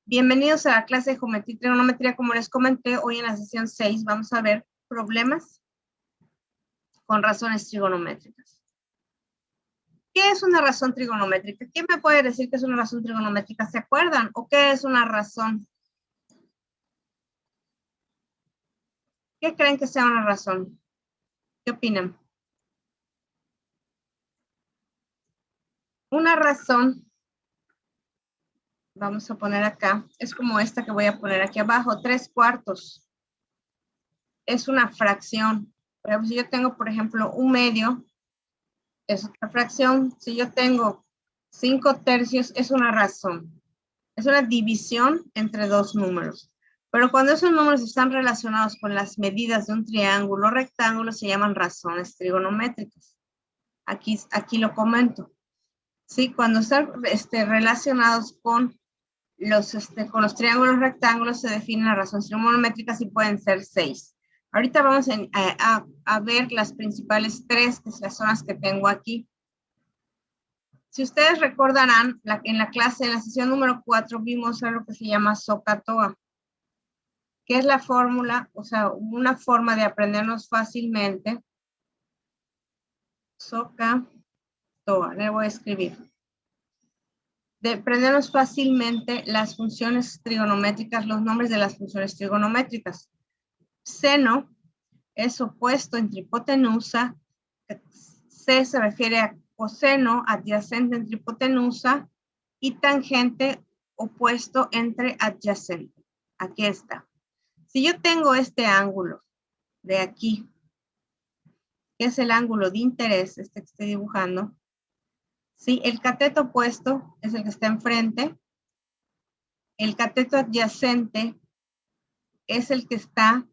Bienvenidos a la clase de geometría y trigonometría. Como les comenté, hoy en la sesión 6 vamos a ver problemas con razones trigonométricas. ¿Qué es una razón trigonométrica? ¿Quién me puede decir qué es una razón trigonométrica? ¿Se acuerdan? ¿O qué es una razón? ¿Qué creen que sea una razón? ¿Qué opinan? Una razón, vamos a poner acá, es como esta que voy a poner aquí abajo, 3/4. Es una fracción. Por ejemplo, si yo tengo, por ejemplo, un medio, es otra fracción. Si yo tengo 5/3, es una razón. Es una división entre dos números. Pero cuando esos números están relacionados con las medidas de un triángulo o rectángulo, se llaman razones trigonométricas. Aquí lo comento. Sí, cuando están relacionados con con los triángulos rectángulos, se definen las razones trigonométricas y pueden ser 6. Ahorita vamos a ver las principales 3, que son las que tengo aquí. Si ustedes recordarán, en la clase, en la sesión número 4, vimos algo que se llama SOHCAHTOA, que es la fórmula, o sea, una forma de aprendernos fácilmente. SOHCAHTOA, le voy a escribir. De aprendernos fácilmente las funciones trigonométricas, los nombres de las funciones trigonométricas. Seno es opuesto entre hipotenusa. C se refiere a coseno adyacente entre hipotenusa y tangente opuesto entre adyacente. Aquí está. Si yo tengo este ángulo de aquí, que es el ángulo de interés, este que estoy dibujando, ¿sí? El cateto opuesto es el que está enfrente, el cateto adyacente es el que está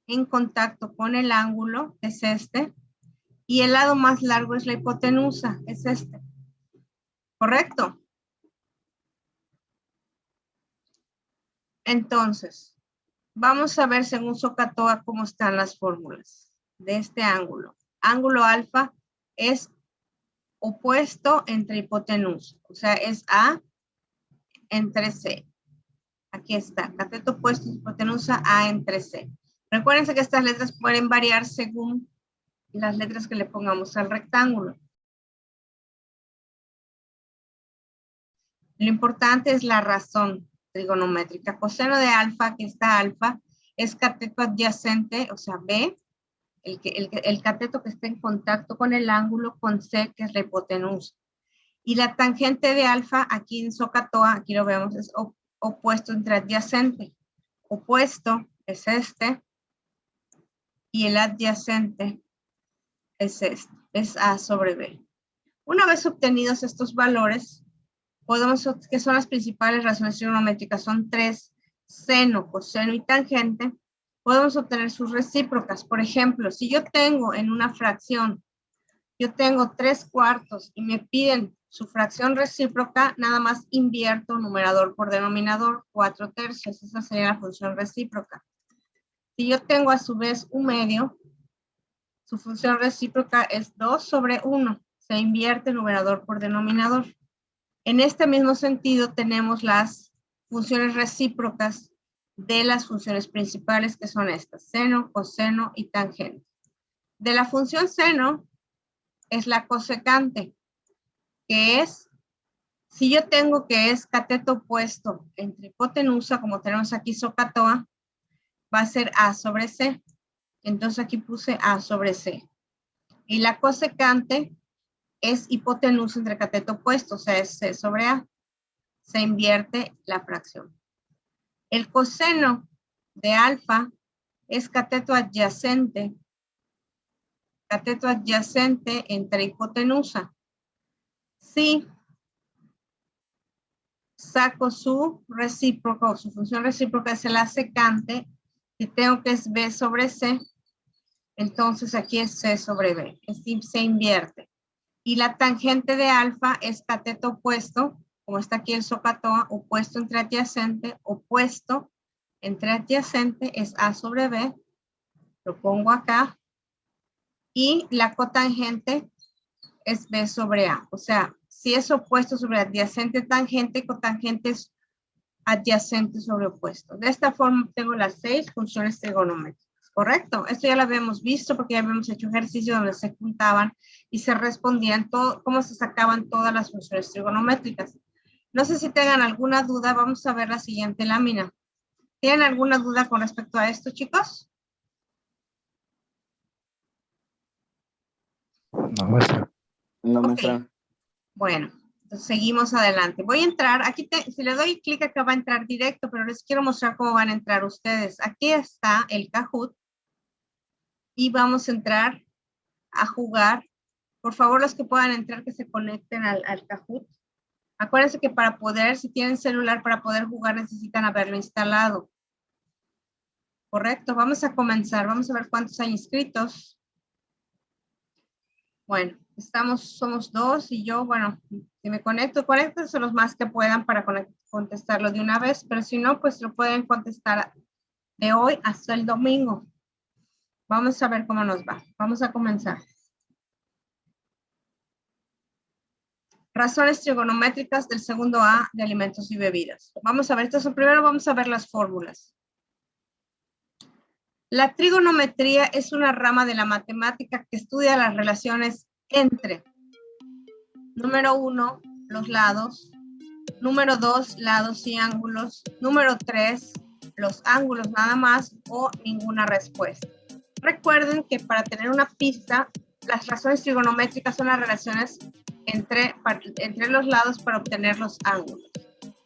en contacto con el ángulo, es este, y el lado más largo es la hipotenusa, es este. ¿Correcto? Entonces, vamos a ver según SOHCAHTOA cómo están las fórmulas de este ángulo. Ángulo alfa es opuesto entre hipotenusa, o sea, es A entre C. Aquí está, cateto opuesto hipotenusa A entre C. Recuérdense que estas letras pueden variar según las letras que le pongamos al rectángulo. Lo importante es la razón trigonométrica. Coseno de alfa, aquí está alfa, es cateto adyacente, o sea, B, el cateto que está en contacto con el ángulo, con C, que es la hipotenusa. Y la tangente de alfa, aquí en SOHCAHTOA, aquí lo vemos, es opuesto entre adyacente. Opuesto es este, y el adyacente es este, es A sobre B. Una vez obtenidos estos valores, que son las principales razones trigonométricas, son 3, seno, coseno y tangente, podemos obtener sus recíprocas. Por ejemplo, si yo tengo en una fracción, yo tengo 3/4 y me piden su fracción recíproca, nada más invierto numerador por denominador, 4/3, esa sería la función recíproca. Si yo tengo a su vez un medio, su función recíproca es 2 sobre 1, se invierte numerador por denominador. En este mismo sentido tenemos las funciones recíprocas de las funciones principales, que son estas, seno, coseno y tangente. De la función seno es la cosecante, que es, si yo tengo que es cateto opuesto entre hipotenusa, como tenemos aquí SOHCAHTOA, va a ser A sobre C. Entonces aquí puse A sobre C. Y la cosecante es hipotenusa entre cateto opuesto, o sea, es C sobre A. Se invierte la fracción. El coseno de alfa es cateto adyacente entre hipotenusa. Si saco su recíproco, su función recíproca es la secante, si tengo que es B sobre C, entonces aquí es C sobre B, se invierte. Y la tangente de alfa es cateto opuesto, como está aquí el SOHCAHTOA, opuesto entre adyacente, opuesto entre adyacente es A sobre B, lo pongo acá, y la cotangente es B sobre A. O sea, si es opuesto sobre adyacente, tangente, cotangente es adyacente sobre opuesto. De esta forma tengo las 6 funciones trigonométricas, ¿correcto? Esto ya lo habíamos visto porque ya habíamos hecho ejercicios donde se juntaban y se respondían todo, cómo se sacaban todas las funciones trigonométricas. No sé si tengan alguna duda, vamos a ver la siguiente lámina. ¿Tienen alguna duda con respecto a esto, chicos? No muestra. No me Ok. Bueno, entonces seguimos adelante. Voy a entrar, aquí si le doy clic acá va a entrar directo, pero les quiero mostrar cómo van a entrar ustedes. Aquí está el Kahoot y vamos a entrar a jugar. Por favor, los que puedan entrar, que se conecten al Kahoot. Acuérdense que para poder, si tienen celular, para poder jugar necesitan haberlo instalado. Correcto, vamos a comenzar. Vamos a ver cuántos hay inscritos. Bueno, somos 2 y yo, bueno, si me conéctense los más que puedan para contestarlo de una vez, pero si no, pues lo pueden contestar de hoy hasta el domingo. Vamos a ver cómo nos va. Vamos a comenzar. Razones trigonométricas del segundo A de alimentos y bebidas. Vamos a ver, primero vamos a ver las fórmulas. La trigonometría es una rama de la matemática que estudia las relaciones entre, número 1, los lados, número 2, lados y ángulos, número 3, los ángulos nada más o ninguna respuesta. Recuerden que para tener una pista, las razones trigonométricas son las relaciones entre los lados para obtener los ángulos.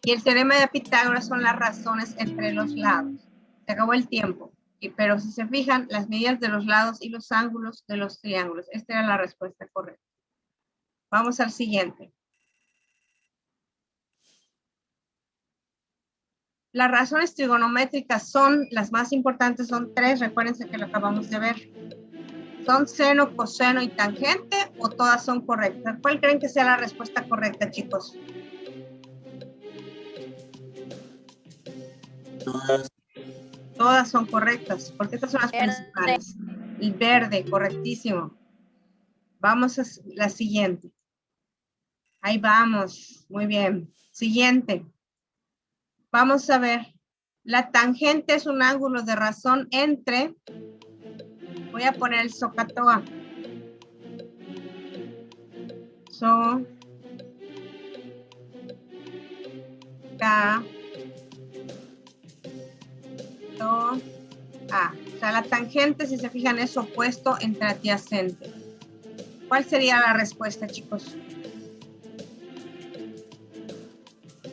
Y el teorema de Pitágoras son las razones entre los lados. Se acabó el tiempo. Pero si se fijan, las medidas de los lados y los ángulos de los triángulos. Esta era la respuesta correcta. Vamos al siguiente. Las razones trigonométricas son, las más importantes son 3, recuérdense que lo acabamos de ver. ¿Son seno, coseno y tangente o todas son correctas? ¿Cuál creen que sea la respuesta correcta, chicos? Todas son correctas, porque estas son las principales. El verde, correctísimo. Vamos a la siguiente. Ahí vamos, muy bien. Siguiente. Vamos a ver. La tangente es un ángulo de razón entre, voy a poner el SOHCAHTOA. O sea, la tangente, si se fijan, es opuesto entre adyacente. ¿Cuál sería la respuesta, chicos?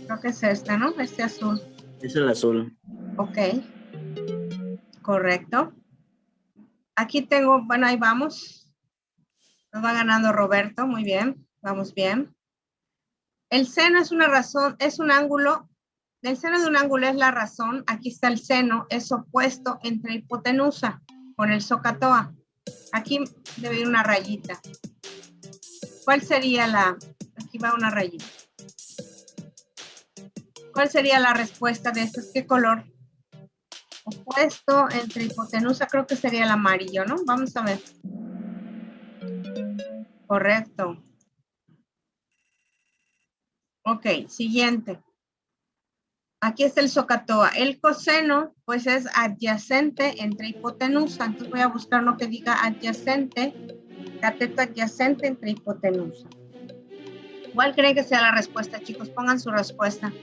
Creo que es esta, ¿no? Este azul. Es el azul. Ok. Correcto. Aquí tengo, bueno, ahí vamos. Nos va ganando Roberto, muy bien. Vamos bien. El seno es una razón, es un ángulo. El seno de un ángulo es la razón. Aquí está el seno, es opuesto entre hipotenusa con el SOHCAHTOA. Aquí debe ir una rayita. ¿Cuál sería aquí va una rayita? ¿Cuál sería la respuesta de esto? ¿Qué color? Opuesto entre hipotenusa, creo que sería el amarillo, ¿no? Vamos a ver. Correcto. Ok, siguiente. Aquí está el SOHCAHTOA. El coseno, pues es adyacente entre hipotenusa. Entonces voy a buscar uno que diga adyacente, cateto adyacente entre hipotenusa. ¿Cuál creen que sea la respuesta, chicos? Pongan su respuesta.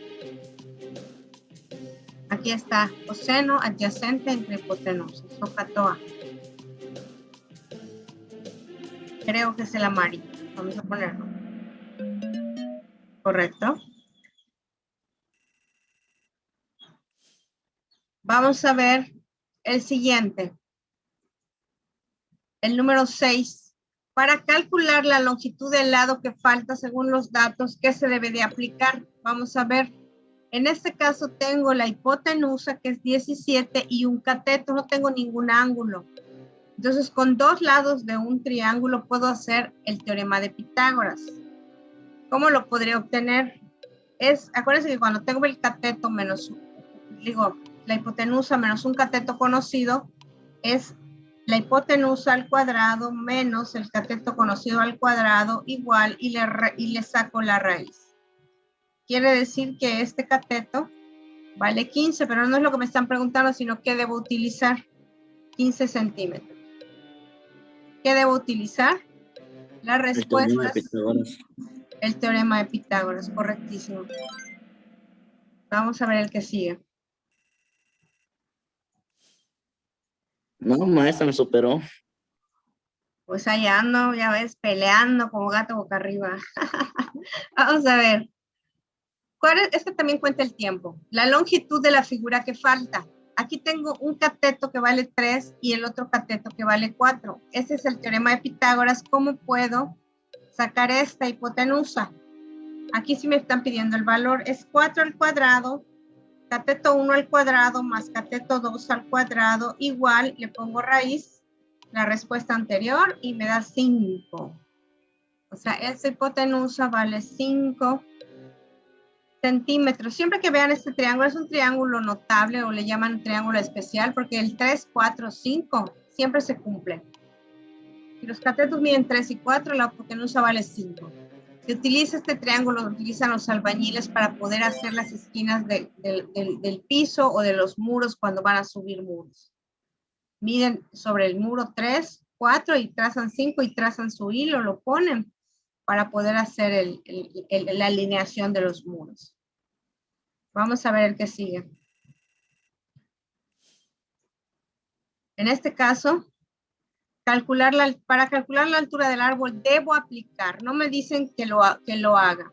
Aquí está, coseno adyacente entre hipotenusa, SOHCAHTOA. Creo que es el amarillo. Vamos a ponerlo. Correcto. Vamos a ver el siguiente. El número 6. Para calcular la longitud del lado que falta según los datos, ¿qué se debe de aplicar? Vamos a ver. En este caso tengo la hipotenusa, que es 17, y un cateto. No tengo ningún ángulo. Entonces, con dos lados de un triángulo puedo hacer el teorema de Pitágoras. ¿Cómo lo podría obtener? Acuérdense que cuando tengo el cateto menos, la hipotenusa menos un cateto conocido, es la hipotenusa al cuadrado menos el cateto conocido al cuadrado igual y le saco la raíz. Quiere decir que este cateto Vale 15, pero no es lo que me están preguntando, sino qué debo utilizar. 15 centímetros. ¿Qué debo utilizar? La El teorema de respuesta es Pitágoras. el teorema de Pitágoras, correctísimo. Vamos a ver el que sigue. No, maestra, me superó. Pues ahí ando, ya ves, peleando como gato boca arriba. Vamos a ver. ¿Cuál es? Este también cuenta el tiempo. La longitud de la figura que falta. Aquí tengo un cateto que vale 3 y el otro cateto que vale 4. Ese es el teorema de Pitágoras. ¿Cómo puedo sacar esta hipotenusa? Aquí sí me están pidiendo el valor. Es 4 al cuadrado, cateto 1 al cuadrado más cateto 2 al cuadrado. Igual le pongo raíz, la respuesta anterior, y me da 5. O sea, esa hipotenusa vale 5 centímetros. Siempre que vean este triángulo, es un triángulo notable o le llaman triángulo especial porque el 3, 4, 5 siempre se cumple. Si los catetos miden 3 y 4, la hipotenusa vale 5. Se utiliza este triángulo, lo utilizan los albañiles para poder hacer las esquinas del piso o de los muros cuando van a subir muros. Miden sobre el muro 3, 4 y trazan 5 y trazan su hilo, lo ponen para poder hacer la alineación de los muros. Vamos a ver el que sigue. En este caso, para calcular la altura del árbol debo aplicar. No me dicen que lo haga.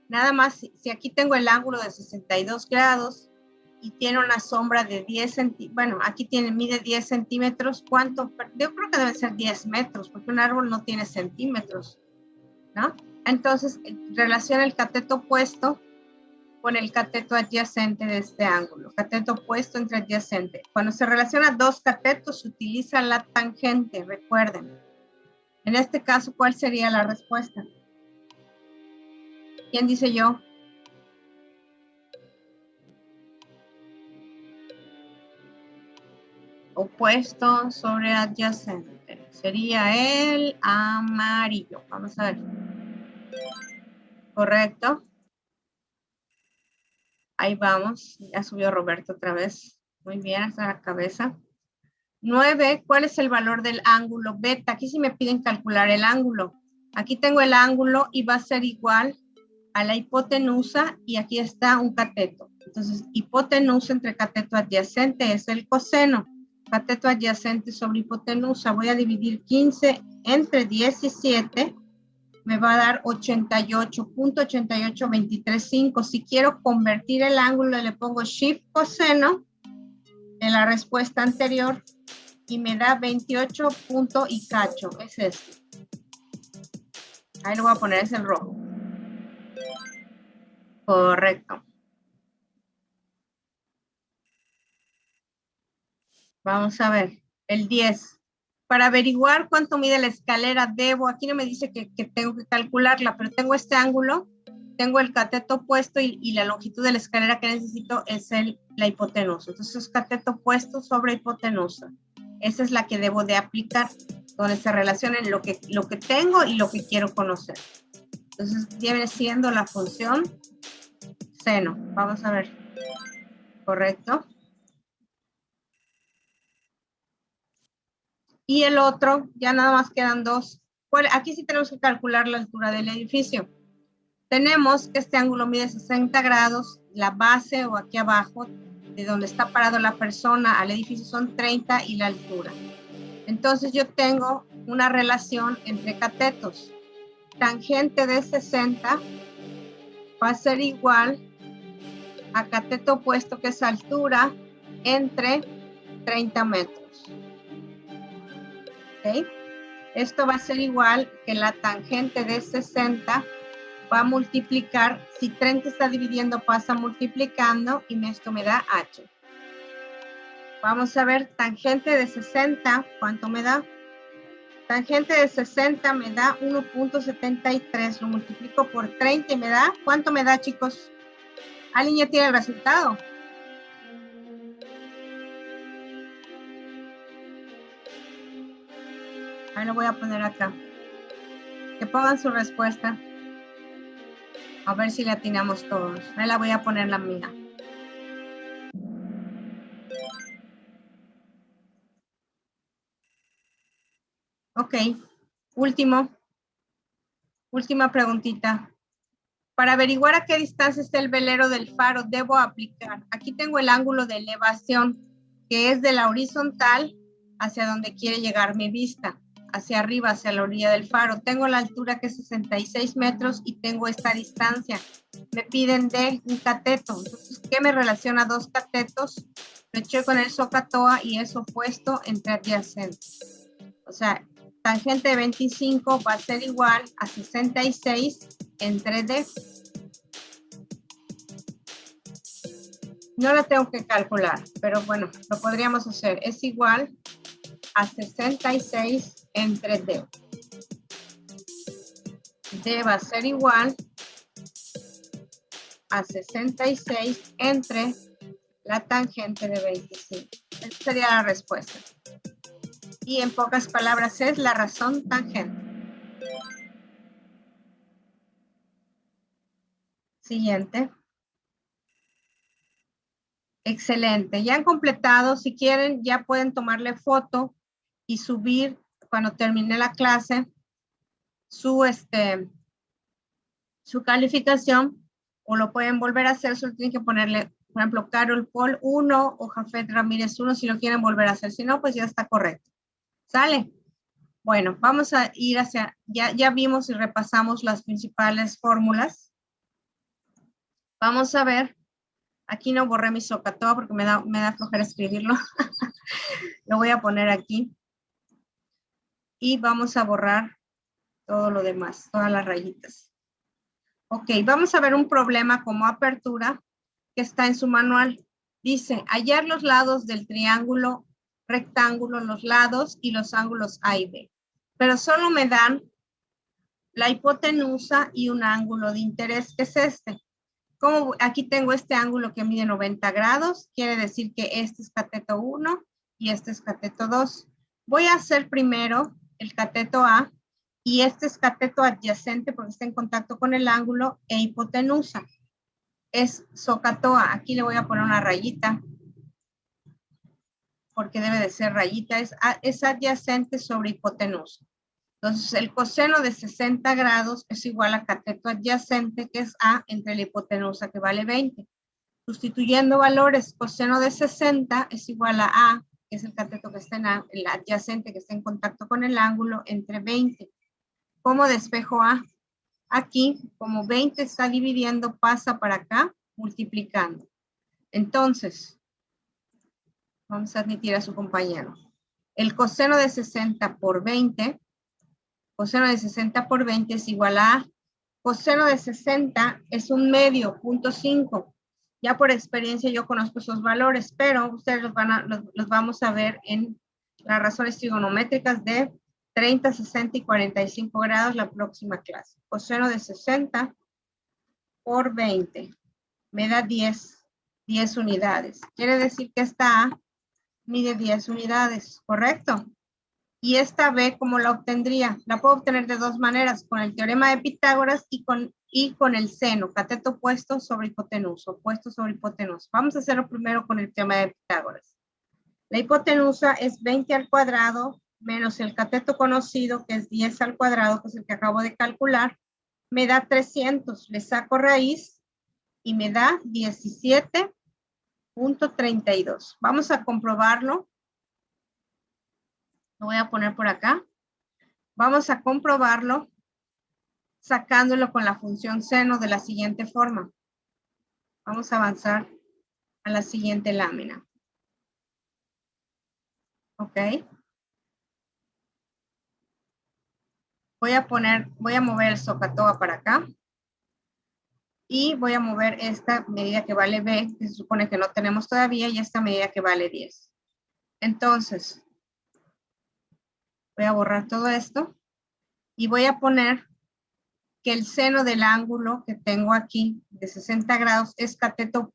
Nada más, si aquí tengo el ángulo de 62 grados y tiene una sombra de 10 centímetros, bueno, aquí mide 10 centímetros, ¿cuánto? Yo creo que debe ser 10 metros, porque un árbol no tiene centímetros, ¿no? Entonces, relaciona el cateto opuesto con el cateto adyacente de este ángulo. Cateto opuesto entre adyacente. Cuando se relacionan dos catetos, se utiliza la tangente, recuerden. En este caso, ¿cuál sería la respuesta? ¿Quién dice yo? Opuesto sobre adyacente. Sería el amarillo. Vamos a ver. ¿Correcto? Ahí vamos. Ya subió Roberto otra vez. Muy bien, hasta la cabeza. 9, ¿cuál es el valor del ángulo beta? Aquí sí me piden calcular el ángulo. Aquí tengo el ángulo y va a ser igual a la hipotenusa y aquí está un cateto. Entonces, hipotenusa entre cateto adyacente es el coseno. Cateto adyacente sobre hipotenusa. Voy a dividir 15 entre 17. Me va a dar 88.88235. Si quiero convertir el ángulo, le pongo shift coseno en la respuesta anterior y me da 28 punto y cacho. Es este. Ahí lo voy a poner, es el rojo. Correcto. Vamos a ver. El 10. Para averiguar cuánto mide la escalera, aquí no me dice que tengo que calcularla, pero tengo este ángulo, tengo el cateto opuesto y la longitud de la escalera que necesito es la hipotenusa. Entonces, es cateto opuesto sobre hipotenusa. Esa es la que debo de aplicar, donde se relacionen lo que tengo y lo que quiero conocer. Entonces, viene siendo la función seno. Vamos a ver. ¿Correcto? Y el otro, ya nada más quedan dos. Aquí sí tenemos que calcular la altura del edificio. Tenemos que este ángulo mide 60 grados, la base o aquí abajo, de donde está parado la persona al edificio son 30 y la altura. Entonces yo tengo una relación entre catetos. Tangente de 60 va a ser igual a cateto opuesto, que es altura, entre 30 metros. ¿Ok? Esto va a ser igual que la tangente de 60 va a multiplicar, si 30 está dividiendo pasa multiplicando y esto me da h. Vamos a ver, tangente de 60, ¿cuánto me da? Tangente de 60 me da 1.73, lo multiplico por 30 y me da, ¿cuánto me da, chicos? ¿Alguien ya tiene el resultado? Ahí lo voy a poner acá. Que pongan su respuesta. A ver si le atinamos todos. Ahí la voy a poner la mía. Ok, última preguntita. Para averiguar a qué distancia está el velero del faro, debo aplicar. Aquí tengo el ángulo de elevación, que es de la horizontal hacia donde quiere llegar mi vista, hacia arriba, hacia la orilla del faro. Tengo la altura que es 66 metros y tengo esta distancia. Me piden de un cateto. Entonces, ¿qué me relaciona dos catetos? Lo eché con el SOHCAHTOA y es opuesto entre adyacentes. O sea, tangente de 25 va a ser igual a 66 entre D. No la tengo que calcular, pero bueno, lo podríamos hacer. Es igual a 66 entre D. D va a ser igual a 66 entre la tangente de 25. Esa sería la respuesta. Y en pocas palabras es la razón tangente. Siguiente. Excelente. Ya han completado. Si quieren, ya pueden tomarle foto y subir cuando termine la clase su calificación, o lo pueden volver a hacer. Solo tienen que ponerle, por ejemplo, Carol Paul 1 o Jafet Ramírez 1 si lo quieren volver a hacer. Si no, pues ya está correcto. ¿Sale? Bueno, vamos a ir hacia, ya vimos y repasamos las principales fórmulas. Vamos a ver, aquí no borré mi SOHCAHTOA porque me da flojera escribirlo. Lo voy a poner aquí. Y vamos a borrar todo lo demás, todas las rayitas. Ok, vamos a ver un problema como apertura que está en su manual. Dice, hallar los lados del triángulo rectángulo, los lados y los ángulos A y B. Pero solo me dan la hipotenusa y un ángulo de interés, que es este. Como aquí tengo este ángulo que mide 90 grados, quiere decir que este es cateto 1 y este es cateto 2. Voy a hacer primero el cateto A y este es cateto adyacente porque está en contacto con el ángulo e hipotenusa. Es SOHCAHTOA. Aquí le voy a poner una rayita porque debe de ser rayita. Es adyacente sobre hipotenusa. Entonces, el coseno de 60 grados es igual a cateto adyacente, que es A, entre la hipotenusa, que vale 20. Sustituyendo valores, coseno de 60 es igual a A, que es el cateto que está en A, el adyacente que está en contacto con el ángulo, entre 20. ¿Cómo despejo A? Aquí, como 20 está dividiendo, pasa para acá, multiplicando. Entonces, vamos a admitir a su compañero. El coseno de 60 por 20, coseno de 60 por 20 es igual a coseno de 60 es un medio, 0.5. Ya por experiencia yo conozco esos valores, pero ustedes los vamos a ver en las razones trigonométricas de 30, 60 y 45 grados la próxima clase. Coseno de 60 por 20 me da 10 unidades. Quiere decir que esta A mide 10 unidades, ¿correcto? Y esta B, ¿cómo la obtendría? La puedo obtener de dos maneras, con el teorema de Pitágoras y con el seno, cateto opuesto sobre hipotenusa, opuesto sobre hipotenusa. Vamos a hacerlo primero con el teorema de Pitágoras. La hipotenusa es 20 al cuadrado menos el cateto conocido, que es 10 al cuadrado, que es el que acabo de calcular, me da 300. Le saco raíz y me da 17.32. Vamos a comprobarlo. Lo voy a poner por acá. Vamos a comprobarlo sacándolo con la función seno de la siguiente forma. Vamos a avanzar a la siguiente lámina. Ok. Voy a mover el SOHCAHTOA para acá. Y voy a mover esta medida que vale B, que se supone que no tenemos todavía, y esta medida que vale 10. Entonces, voy a borrar todo esto y voy a poner que el seno del ángulo que tengo aquí de 60 grados es cateto.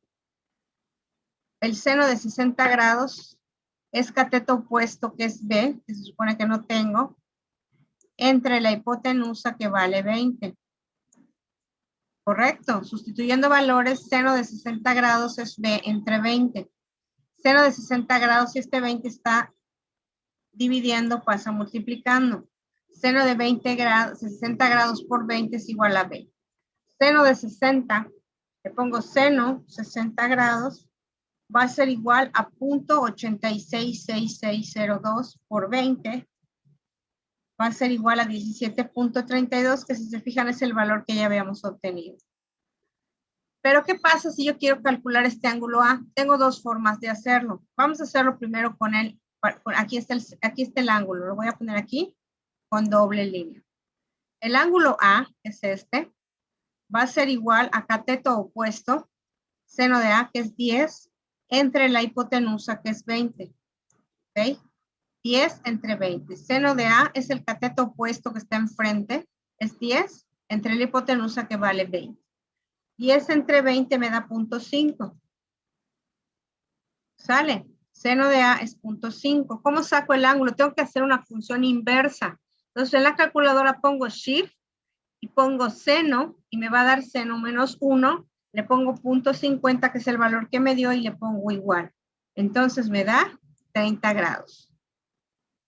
El seno de 60 grados es cateto opuesto, que es B, que se supone que no tengo, entre la hipotenusa, que vale 20. Correcto. Sustituyendo valores, seno de 60 grados es B entre 20. Seno de 60 grados, si este 20 está dividiendo, pasa multiplicando. Seno de 20 grados, 60 grados por 20 es igual a B. Seno de 60, le pongo seno 60 grados, va a ser igual a 0.866602 por 20. Va a ser igual a 17.32, que si se fijan es el valor que ya habíamos obtenido. Pero ¿qué pasa si yo quiero calcular este ángulo A? Tengo dos formas de hacerlo. Vamos a hacerlo primero con el, aquí está el ángulo, lo voy a poner aquí con doble línea. El ángulo A es este, va a ser igual a cateto opuesto, seno de A que es 10, entre la hipotenusa que es 20. ¿Ok? 10 entre 20. Seno de A es el cateto opuesto que está enfrente, es 10, entre la hipotenusa que vale 20. 10 entre 20 me da 0.5. ¿Sale? Seno de A es 0.5. ¿Cómo saco el ángulo? Tengo que hacer una función inversa. Entonces en la calculadora pongo shift y pongo seno y me va a dar seno menos 1. Le pongo 0.50 que es el valor que me dio y le pongo igual. Entonces me da 30 grados.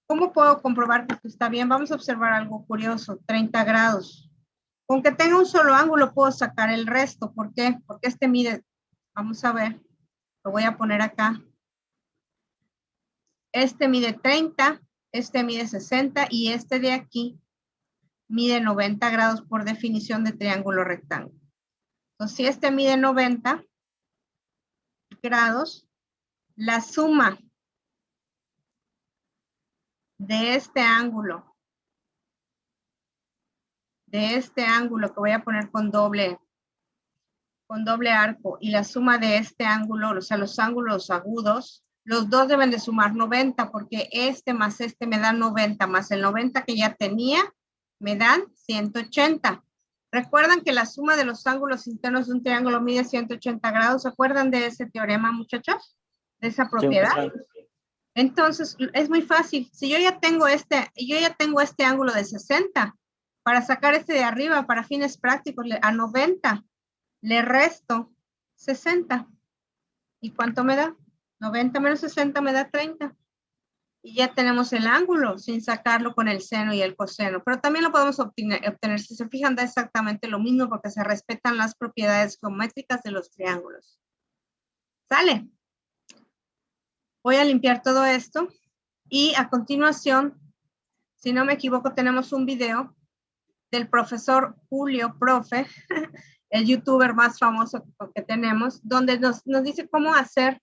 ¿Cómo puedo comprobar que esto está bien? Vamos a observar algo curioso, 30 grados. Con que tenga un solo ángulo puedo sacar el resto. ¿Por qué? Porque este mide, vamos a ver, lo voy a poner acá. Este mide 30, este mide 60 y este de aquí mide 90 grados por definición de triángulo rectángulo. Entonces, si este mide 90 grados, la suma de este ángulo que voy a poner con doble arco y la suma de este ángulo, o sea, los ángulos agudos, los dos deben de sumar 90 porque este más este me da 90 más el 90 que ya tenía me dan 180. ¿Recuerdan que la suma de los ángulos internos de un triángulo mide 180 grados? ¿Se acuerdan de ese teorema, muchachos? De esa propiedad. Entonces, es muy fácil. Si yo ya tengo este ángulo de 60, para sacar este de arriba, para fines prácticos, a 90, le resto 60. ¿Y cuánto me da? 90 menos 60 me da 30. Y ya tenemos el ángulo sin sacarlo con el seno y el coseno. Pero también lo podemos obtener. Si se fijan, da exactamente lo mismo porque se respetan las propiedades geométricas de los triángulos. ¿Sale? Voy a limpiar todo esto. Y a continuación, si no me equivoco, tenemos un video del profesor Julio Profe, el youtuber más famoso que tenemos, donde nos dice cómo hacer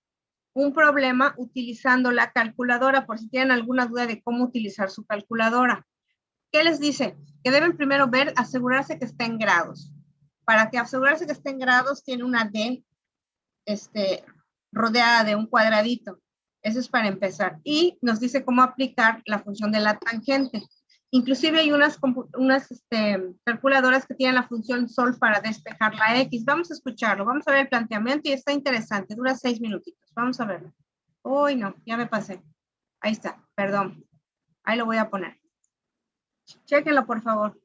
un problema utilizando la calculadora, por si tienen alguna duda de cómo utilizar su calculadora. ¿Qué les dice? Que deben primero ver, asegurarse que esté en grados. Para que asegurarse que esté en grados, tiene una D rodeada de un cuadradito. Eso es para empezar. Y nos dice cómo aplicar la función de la tangente. Inclusive hay unas calculadoras que tienen la función sol para despejar la X. Vamos a escucharlo, vamos a ver el planteamiento y está interesante, dura 6 minutitos. Vamos a verlo. Uy, no, ya me pasé. Ahí está, perdón. Ahí lo voy a poner. Chéquenlo, por favor.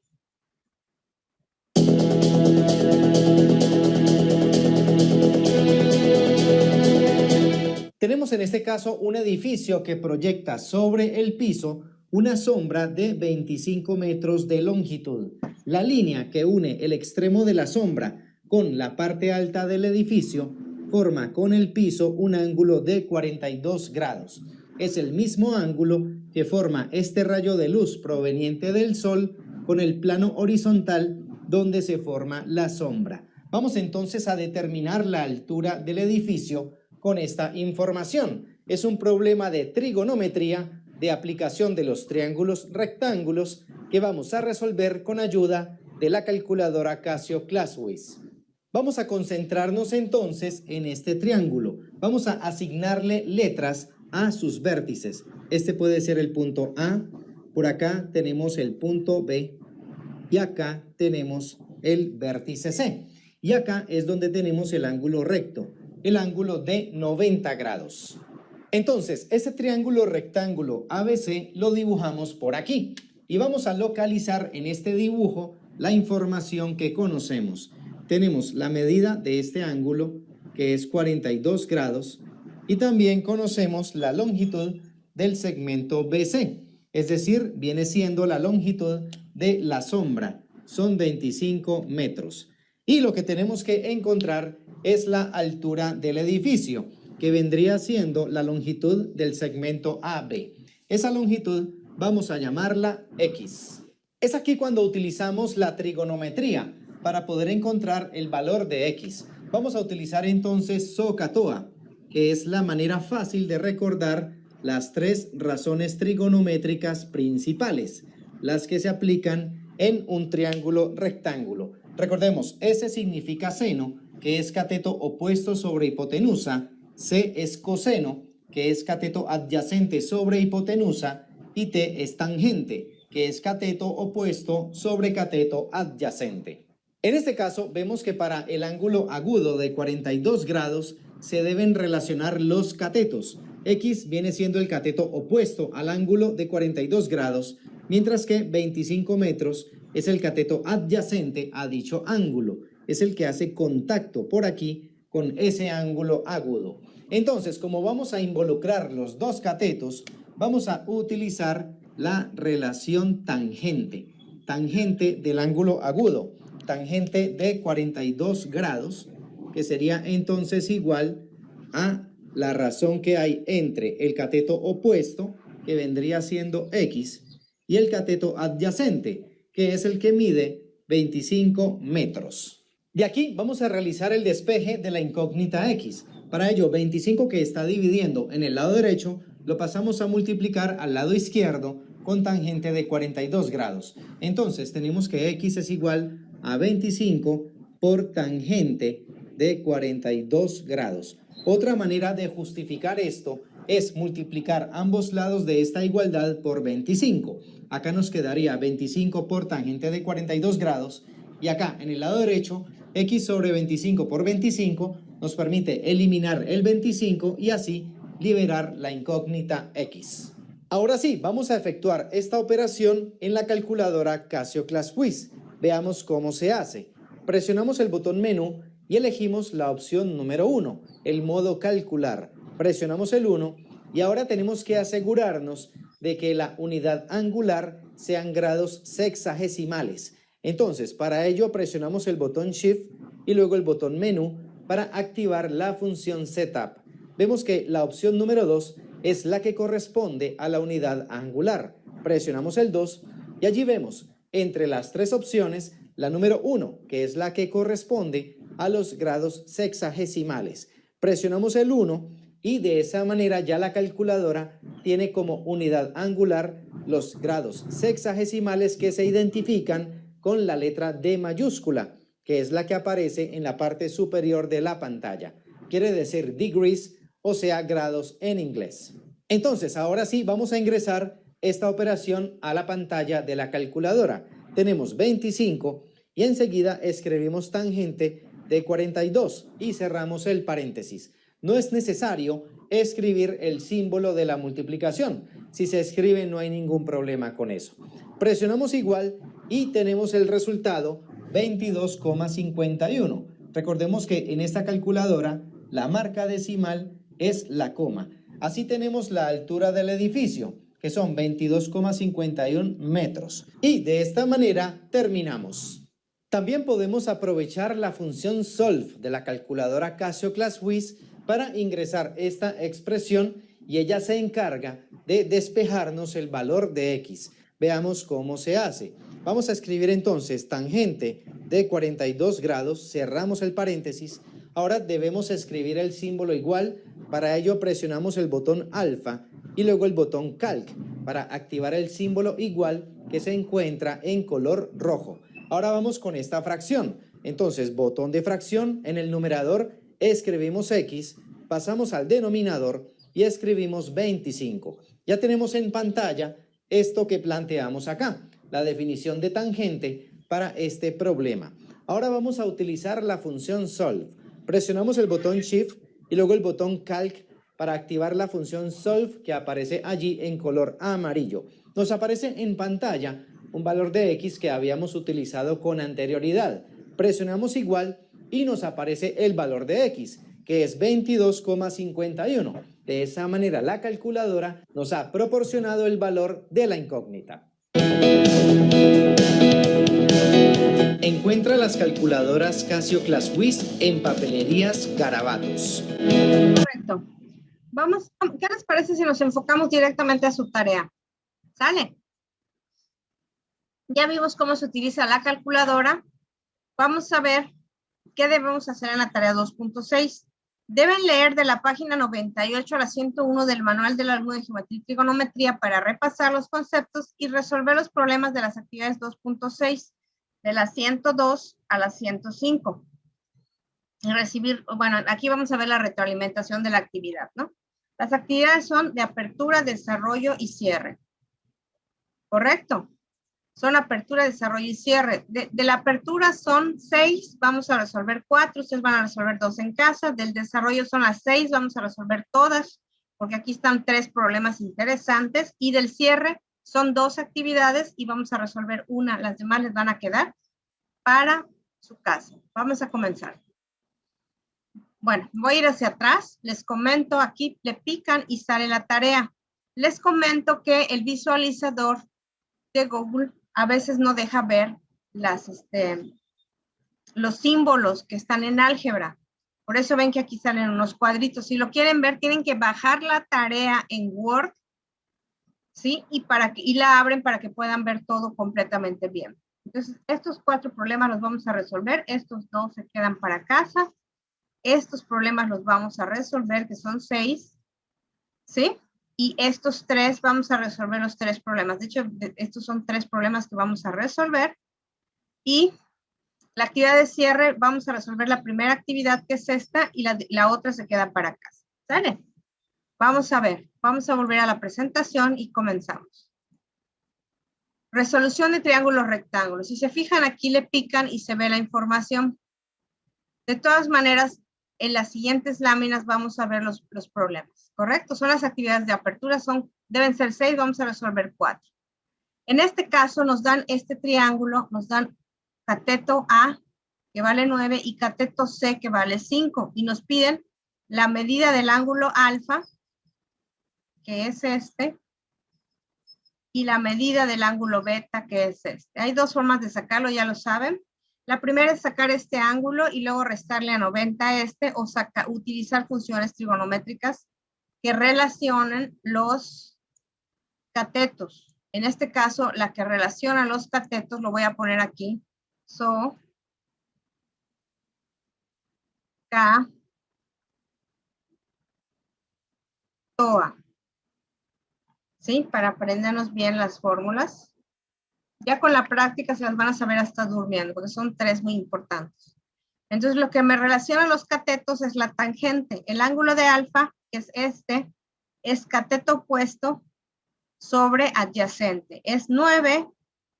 Tenemos en este caso un edificio que proyecta sobre el piso una sombra de 25 metros de longitud. La línea que une el extremo de la sombra con la parte alta del edificio forma con el piso un ángulo de 42 grados. Es el mismo ángulo que forma este rayo de luz proveniente del sol con el plano horizontal donde se forma la sombra. Vamos entonces a determinar la altura del edificio con esta información. Es un problema de trigonometría de aplicación de los triángulos rectángulos que vamos a resolver con ayuda de la calculadora Casio Classwiz. Vamos a concentrarnos entonces en este triángulo. Vamos a asignarle letras a sus vértices. Este puede ser el punto A, por acá tenemos el punto B y acá tenemos el vértice C. Y acá es donde tenemos el ángulo recto, el ángulo de 90 grados. Entonces, ese triángulo rectángulo ABC lo dibujamos por aquí y vamos a localizar en este dibujo la información que conocemos. Tenemos la medida de este ángulo, que es 42 grados, y también conocemos la longitud del segmento BC. es decir, viene siendo la longitud de la sombra, son 25 metros. Y lo que tenemos que encontrar es la altura del edificio, que vendría siendo la longitud del segmento AB. Esa longitud vamos a llamarla X. Es aquí cuando utilizamos la trigonometría para poder encontrar el valor de X. Vamos a utilizar entonces SOHCAHTOA, que es la manera fácil de recordar las tres razones trigonométricas principales, las que se aplican en un triángulo rectángulo. Recordemos, S significa seno, que es cateto opuesto sobre hipotenusa, C es coseno, que es cateto adyacente sobre hipotenusa, y T es tangente, que es cateto opuesto sobre cateto adyacente. En este caso, vemos que para el ángulo agudo de 42 grados se deben relacionar los catetos. X viene siendo el cateto opuesto al ángulo de 42 grados, mientras que 25 metros es el cateto adyacente a dicho ángulo. Es el que hace contacto por aquí con ese ángulo agudo. Entonces, como vamos a involucrar los dos catetos, vamos a utilizar la relación tangente. Tangente del ángulo agudo. Tangente de 42 grados, que sería entonces igual a la razón que hay entre el cateto opuesto, que vendría siendo X, y el cateto adyacente, que es el que mide 25 metros. De aquí vamos a realizar el despeje de la incógnita X. Para ello, 25 que está dividiendo en el lado derecho, lo pasamos a multiplicar al lado izquierdo con tangente de 42 grados. Entonces, tenemos que X es igual a 25 por tangente de 42 grados. Otra manera de justificar esto es multiplicar ambos lados de esta igualdad por 25. Acá nos quedaría 25 por tangente de 42 grados y acá en el lado derecho X sobre 25 por 25 nos permite eliminar el 25 y así liberar la incógnita X. Ahora sí, vamos a efectuar esta operación en la calculadora Casio ClassWiz. Veamos cómo se hace. Presionamos el botón menú y elegimos la opción número 1, el modo calcular. Presionamos el 1 y ahora tenemos que asegurarnos de que la unidad angular sean grados sexagesimales. Entonces, para ello presionamos el botón Shift y luego el botón menú para activar la función Setup. Vemos que la opción número 2 es la que corresponde a la unidad angular. Presionamos el 2 y allí vemos entre las tres opciones la número 1, que es la que corresponde a los grados sexagesimales. Presionamos el 1 y de esa manera ya la calculadora tiene como unidad angular los grados sexagesimales que se identifican con la letra D mayúscula, que es la que aparece en la parte superior de la pantalla. Quiere decir degrees, o sea, grados en inglés. Entonces, ahora sí, vamos a ingresar esta operación a la pantalla de la calculadora. Tenemos 25 y enseguida escribimos tangente de 42 y cerramos el paréntesis. No es necesario escribir el símbolo de la multiplicación. Si se escribe no hay ningún problema con eso. Presionamos igual y tenemos el resultado 22,51. Recordemos que en esta calculadora la marca decimal es la coma. Así tenemos la altura del edificio, que son 22,51 metros. Y de esta manera terminamos. También podemos aprovechar la función Solve de la calculadora Casio ClassWiz para ingresar esta expresión y ella se encarga de despejarnos el valor de X. Veamos cómo se hace. Vamos a escribir entonces tangente de 42 grados, cerramos el paréntesis. Ahora debemos escribir el símbolo igual. Para ello presionamos el botón alfa y luego el botón calc para activar el símbolo igual que se encuentra en color rojo. Ahora vamos con esta fracción. Entonces, botón de fracción, en el numerador escribimos X, pasamos al denominador y escribimos 25. Ya tenemos en pantalla esto que planteamos acá, la definición de tangente para este problema. Ahora vamos a utilizar la función Solve. Presionamos el botón Shift y luego el botón Calc para activar la función Solve que aparece allí en color amarillo. Nos aparece en pantalla un valor de X que habíamos utilizado con anterioridad. Presionamos igual y nos aparece el valor de X, que es 22,51. De esa manera, la calculadora nos ha proporcionado el valor de la incógnita. Encuentra las calculadoras Casio ClassWiz en papelerías Garabatos. Correcto. Vamos, ¿qué les parece si nos enfocamos directamente a su tarea? ¿Sale? Ya vimos cómo se utiliza la calculadora. Vamos a ver qué debemos hacer en la tarea 2.6. Deben leer de la página 98 a la 101 del Manual del Alumno de Geometría y Trigonometría para repasar los conceptos y resolver los problemas de las actividades 2.6, de la 102 a la 105. Y recibir, bueno, aquí vamos a ver la retroalimentación de la actividad, ¿no? Las actividades son de apertura, desarrollo y cierre. ¿Correcto? Son apertura, desarrollo y cierre. De la apertura son 6, vamos a resolver 4, ustedes van a resolver 2 en casa. Del desarrollo son las 6, vamos a resolver todas, porque aquí están 3 problemas interesantes. Y del cierre son 2 actividades y vamos a resolver una, las demás les van a quedar para su casa. Vamos a comenzar. Bueno, voy a ir hacia atrás, les comento, aquí le pican y sale la tarea. Les comento que el visualizador de Google a veces no deja ver los símbolos que están en álgebra. Por eso ven que aquí salen unos cuadritos. Si lo quieren ver, tienen que bajar la tarea en Word, ¿sí? Y la abren para que puedan ver todo completamente bien. Entonces, estos 4 problemas los vamos a resolver. Estos 2 se quedan para casa. Estos problemas los vamos a resolver, que son 6, ¿sí? Y estos 3, vamos a resolver los 3 problemas. De hecho, estos son 3 problemas que vamos a resolver. Y la actividad de cierre, vamos a resolver la primera actividad, que es esta, y la otra se queda para casa. ¿Sale? Vamos a ver, vamos a volver a la presentación y comenzamos. Resolución de triángulos rectángulos. Si se fijan, aquí le pican y se ve la información. De todas maneras, en las siguientes láminas vamos a ver los problemas, ¿correcto? Son las actividades de apertura, deben ser 6, vamos a resolver 4. En este caso nos dan este triángulo, nos dan cateto A, que vale 9, y cateto C, que vale 5, y nos piden la medida del ángulo alfa, que es este, y la medida del ángulo beta, que es este. Hay 2 formas de sacarlo, ya lo saben. La primera es sacar este ángulo y luego restarle a 90 o utilizar funciones trigonométricas que relacionen los catetos. En este caso, la que relaciona los catetos, lo voy a poner aquí. So, K, TOA. ¿Sí? Para aprendernos bien las fórmulas. Ya con la práctica se las van a saber hasta durmiendo, porque son 3 muy importantes. Entonces, lo que me relaciona los catetos es la tangente. El ángulo de alfa, que es este, es cateto opuesto sobre adyacente. Es 9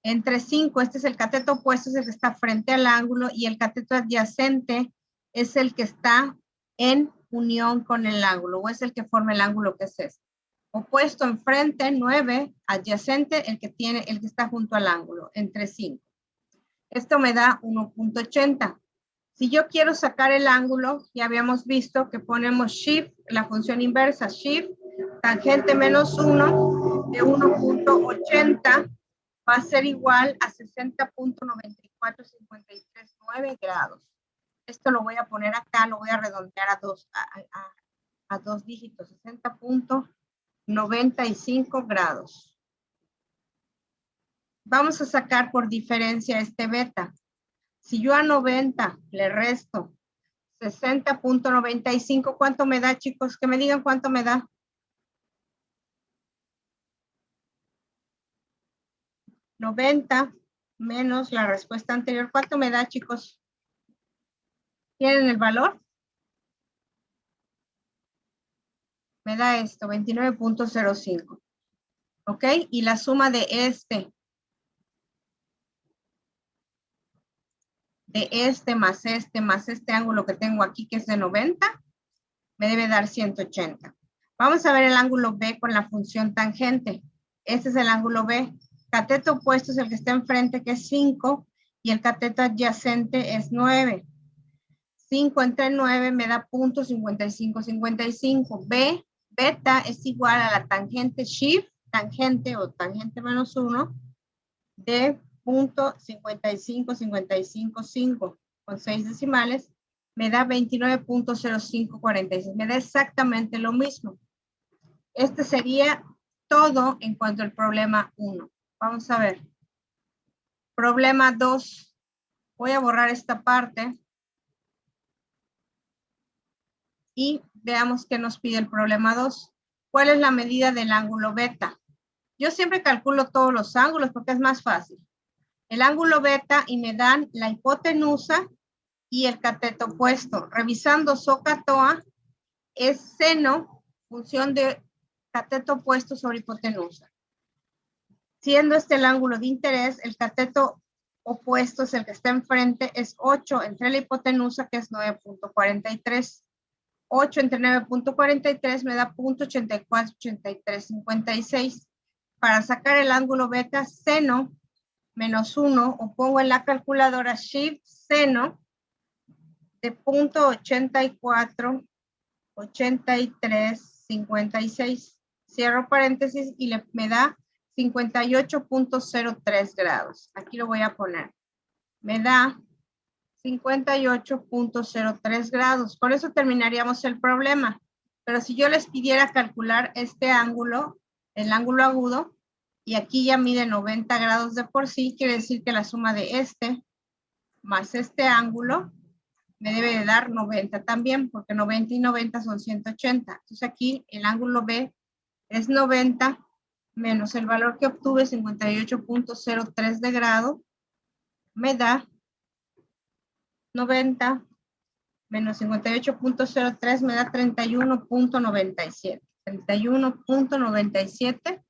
entre 5. Este es el cateto opuesto, es el que está frente al ángulo, y el cateto adyacente es el que está en unión con el ángulo, o es el que forma el ángulo, que es este. Opuesto enfrente, 9, adyacente, el que está junto al ángulo, entre 5. Esto me da 1.80. Si yo quiero sacar el ángulo, ya habíamos visto que ponemos shift, la función inversa, shift, tangente menos 1 de 1.80 va a ser igual a 60.94539 grados. Esto lo voy a poner acá, lo voy a redondear a 2 dígitos, 60.95 grados. Vamos a sacar por diferencia este beta. Si yo a 90 le resto 60.95, ¿cuánto me da, chicos? Que me digan cuánto me da. 90 menos la respuesta anterior. ¿Cuánto me da, chicos? ¿Tienen el valor? Me da esto, 29.05. ¿Ok? Y la suma de este más este ángulo que tengo aquí, que es de 90, me debe dar 180. Vamos a ver el ángulo B con la función tangente. Este es el ángulo B. Cateto opuesto es el que está enfrente, que es 5, y el cateto adyacente es 9. 5 entre 9 me da punto 55. Beta es igual a la tangente shift, tangente o tangente menos 1 de punto 55 con 6 decimales, me da 29.0546. Me da exactamente lo mismo. Este sería todo en cuanto al problema 1. Vamos a ver. Problema 2. Voy a borrar esta parte. Y veamos qué nos pide el problema 2. ¿Cuál es la medida del ángulo beta? Yo siempre calculo todos los ángulos porque es más fácil. El ángulo beta y me dan la hipotenusa y el cateto opuesto. Revisando SOHCAHTOA es seno, función de cateto opuesto sobre hipotenusa. Siendo este el ángulo de interés, el cateto opuesto es el que está enfrente, es 8 entre la hipotenusa, que es 9.43. 8 entre 9.43 me da 0.848356. Para sacar el ángulo beta, seno menos 1, o pongo en la calculadora shift seno de 0.848356. Cierro paréntesis y me da 58.03 grados. Aquí lo voy a poner. Me da 58.03 grados. Por eso terminaríamos el problema. Pero si yo les pidiera calcular este ángulo, el ángulo agudo, y aquí ya mide 90 grados de por sí, quiere decir que la suma de este más este ángulo me debe de dar 90 también, porque 90 y 90 son 180. Entonces aquí el ángulo B es 90 menos el valor que obtuve, 58.03 de grado, me da 90 menos 58.03 me da 31.97. 31.97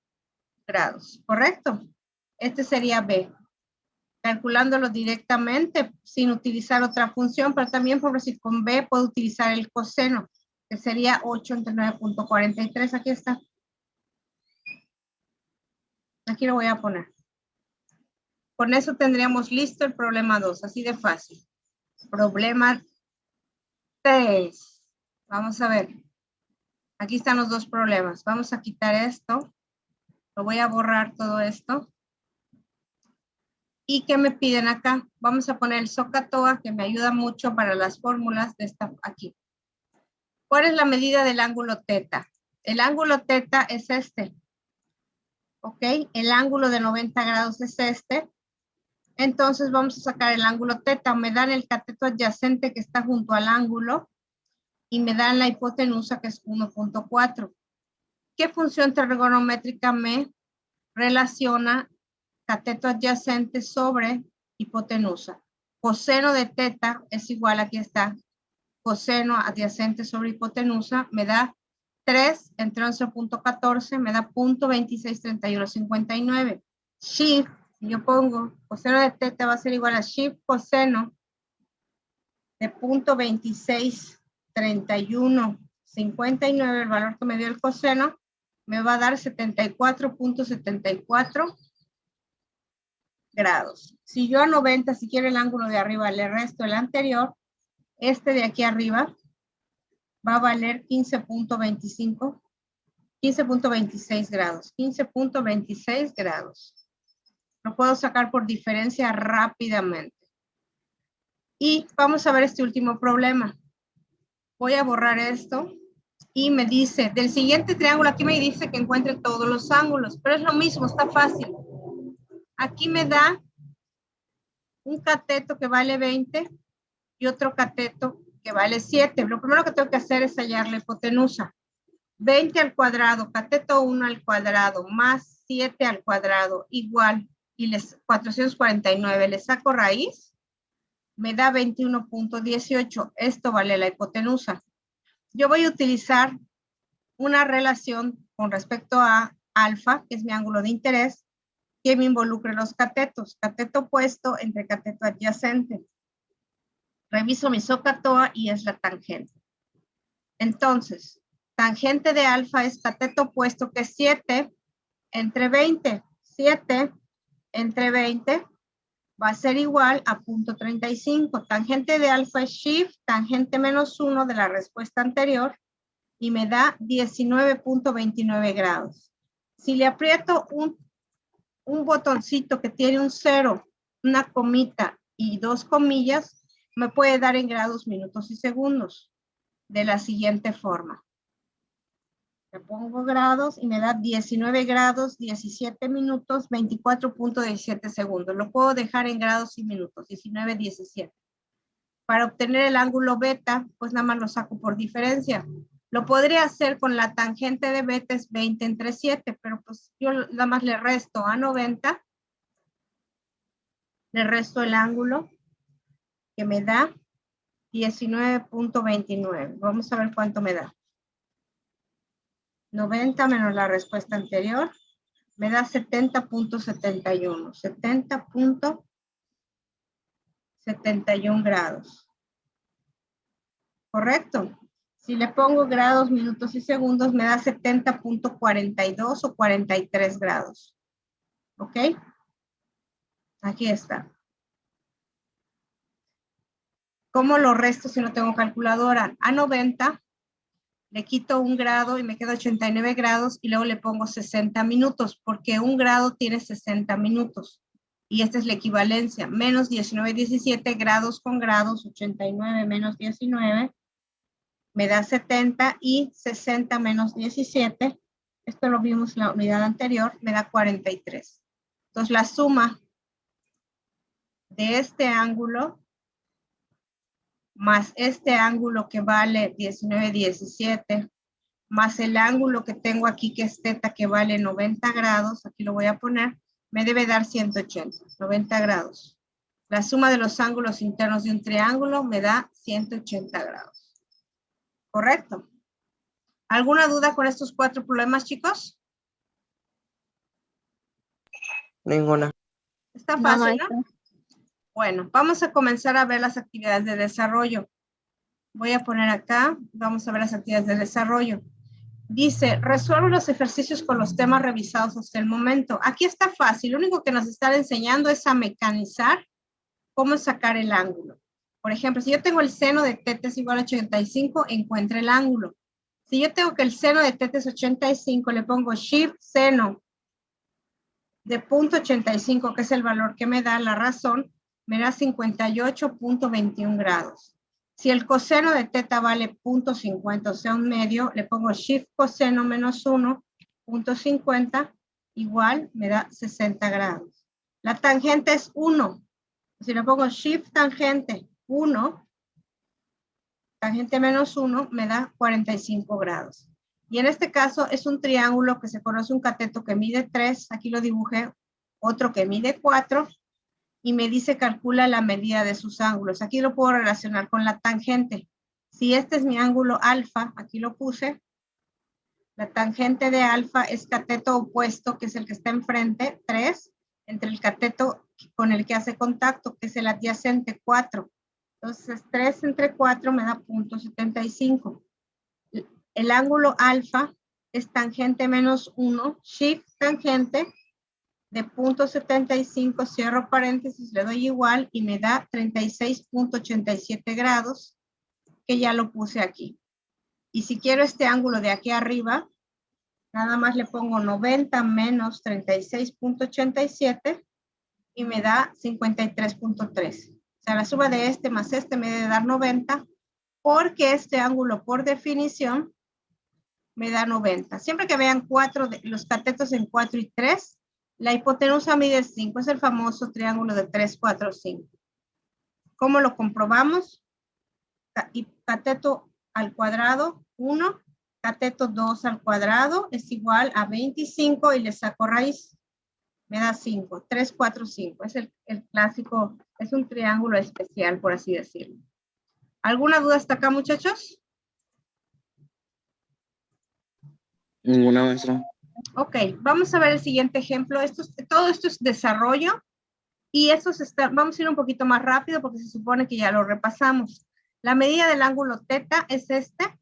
grados, ¿correcto? Este sería B. Calculándolo directamente sin utilizar otra función, pero también por si con B puedo utilizar el coseno, que sería 8 entre 9.43. Aquí está. Aquí lo voy a poner. Con eso tendríamos listo el problema 2, así de fácil. Problema 3. Vamos a ver. Aquí están los dos problemas. Vamos a quitar esto. Lo voy a borrar todo esto. ¿Y qué me piden acá? Vamos a poner el SOHCAHTOA, que me ayuda mucho para las fórmulas de esta aquí. ¿Cuál es la medida del ángulo teta? El ángulo teta es este. ¿Ok? El ángulo de 90 grados es este. Entonces vamos a sacar el ángulo teta. Me dan el cateto adyacente que está junto al ángulo y me dan la hipotenusa, que es 1.4. ¿Qué función trigonométrica me relaciona cateto adyacente sobre hipotenusa? Coseno de teta es igual, aquí está, coseno adyacente sobre hipotenusa, me da 3 entre 11.14, me da 0.263159. Shift, si yo pongo coseno de teta va a ser igual a shift coseno de 0.263159, el valor que me dio el coseno, me va a dar 74.74 grados. Si yo a 90, si quiero el ángulo de arriba, le resto el anterior, este de aquí arriba va a valer 15.25, 15.26 grados, 15.26 grados. Lo puedo sacar por diferencia rápidamente. Y vamos a ver este último problema. Voy a borrar esto. Y me dice, del siguiente triángulo, aquí me dice que encuentre todos los ángulos, pero es lo mismo, está fácil. Aquí me da un cateto que vale 20 y otro cateto que vale 7. Lo primero que tengo que hacer es hallar la hipotenusa. 20 al cuadrado, cateto 1 al cuadrado, más 7 al cuadrado, igual, y 449, le saco raíz, me da 21.18. Esto vale la hipotenusa. Yo voy a utilizar una relación con respecto a alfa, que es mi ángulo de interés, que me involucre los catetos. Cateto opuesto entre cateto adyacente. Reviso mi SOHCAHTOA y es la tangente. Entonces, tangente de alfa es cateto opuesto, que es 7 entre 20. 7 entre 20 va a ser igual a 0.35. Tangente de alfa es shift, tangente menos 1 de la respuesta anterior, y me da 19.29 grados. Si le aprieto un botoncito que tiene un 0, una comita y 2 comillas, me puede dar en grados, minutos y segundos, de la siguiente forma. Le pongo grados y me da 19 grados, 17 minutos, 24.17 segundos. Lo puedo dejar en grados y minutos, 19, 17. Para obtener el ángulo beta, pues nada más lo saco por diferencia. Lo podría hacer con la tangente de beta es 20 entre 7, pero pues yo nada más le resto a 90. Le resto el ángulo que me da 19.29. Vamos a ver cuánto me da. 90 menos la respuesta anterior me da 70.71. 70.71 grados. ¿Correcto? Si le pongo grados, minutos y segundos, me da 70.42 o 43 grados. ¿Ok? Aquí está. ¿Cómo lo resto si no tengo calculadora? A 90 le quito un grado y me queda 89 grados y luego le pongo 60 minutos porque un grado tiene 60 minutos. Y esta es la equivalencia. Menos 19, 17 grados con grados, 89 menos 19, me da 70 y 60 menos 17, esto lo vimos en la unidad anterior, me da 43. Entonces la suma de este ángulo más este ángulo que vale 19, 17, más el ángulo que tengo aquí que es teta que vale 90 grados, aquí lo voy a poner, me debe dar 180, 90 grados. La suma de los ángulos internos de un triángulo me da 180 grados. ¿Correcto? ¿Alguna duda con estos 4 problemas, chicos? Ninguna. Está fácil, ¿no? Bueno, vamos a comenzar a ver las actividades de desarrollo. Voy a poner acá, vamos a ver las actividades de desarrollo. Dice, resuelve los ejercicios con los temas revisados hasta el momento. Aquí está fácil, lo único que nos están enseñando es a mecanizar cómo sacar el ángulo. Por ejemplo, si yo tengo el seno de teta es igual a 85, encuentra el ángulo. Si yo tengo que el seno de teta es 85, le pongo shift seno de 0.85, que es el valor que me da la razón, me da 58.21 grados. Si el coseno de teta vale 0.50, o sea, un medio, le pongo shift coseno menos 1, 0.50, igual me da 60 grados. La tangente es 1. Si le pongo shift tangente 1, tangente menos 1, me da 45 grados. Y en este caso es un triángulo que se conoce un cateto que mide 3, aquí lo dibujé, otro que mide 4, y me dice calcula la medida de sus ángulos. Aquí lo puedo relacionar con la tangente. Si este es mi ángulo alfa, aquí lo puse, la tangente de alfa es cateto opuesto, que es el que está enfrente, 3, entre el cateto con el que hace contacto, que es el adyacente, 4. Entonces 3 entre 4 me da 0.75. El ángulo alfa es tangente menos 1, shift tangente de 0.75, cierro paréntesis, le doy igual y me da 36.87 grados, que ya lo puse aquí. Y si quiero este ángulo de aquí arriba, nada más le pongo 90 menos 36.87 y me da 53.3. O sea, la suma de este más este me debe dar 90, porque este ángulo por definición me da 90. Siempre que vean los catetos en 4 y 3, la hipotenusa mide 5. Es el famoso triángulo de 3, 4, 5. ¿Cómo lo comprobamos? Cateto al cuadrado 1, cateto 2 al cuadrado es igual a 25 y le saco raíz. Me da 5, 3, 4, 5. Es el clásico, es un triángulo especial, por así decirlo. ¿Alguna duda hasta acá, muchachos? Ninguna, maestra. Ok, vamos a ver el siguiente ejemplo. Todo esto es desarrollo y vamos a ir un poquito más rápido porque se supone que ya lo repasamos. La medida del ángulo teta es este.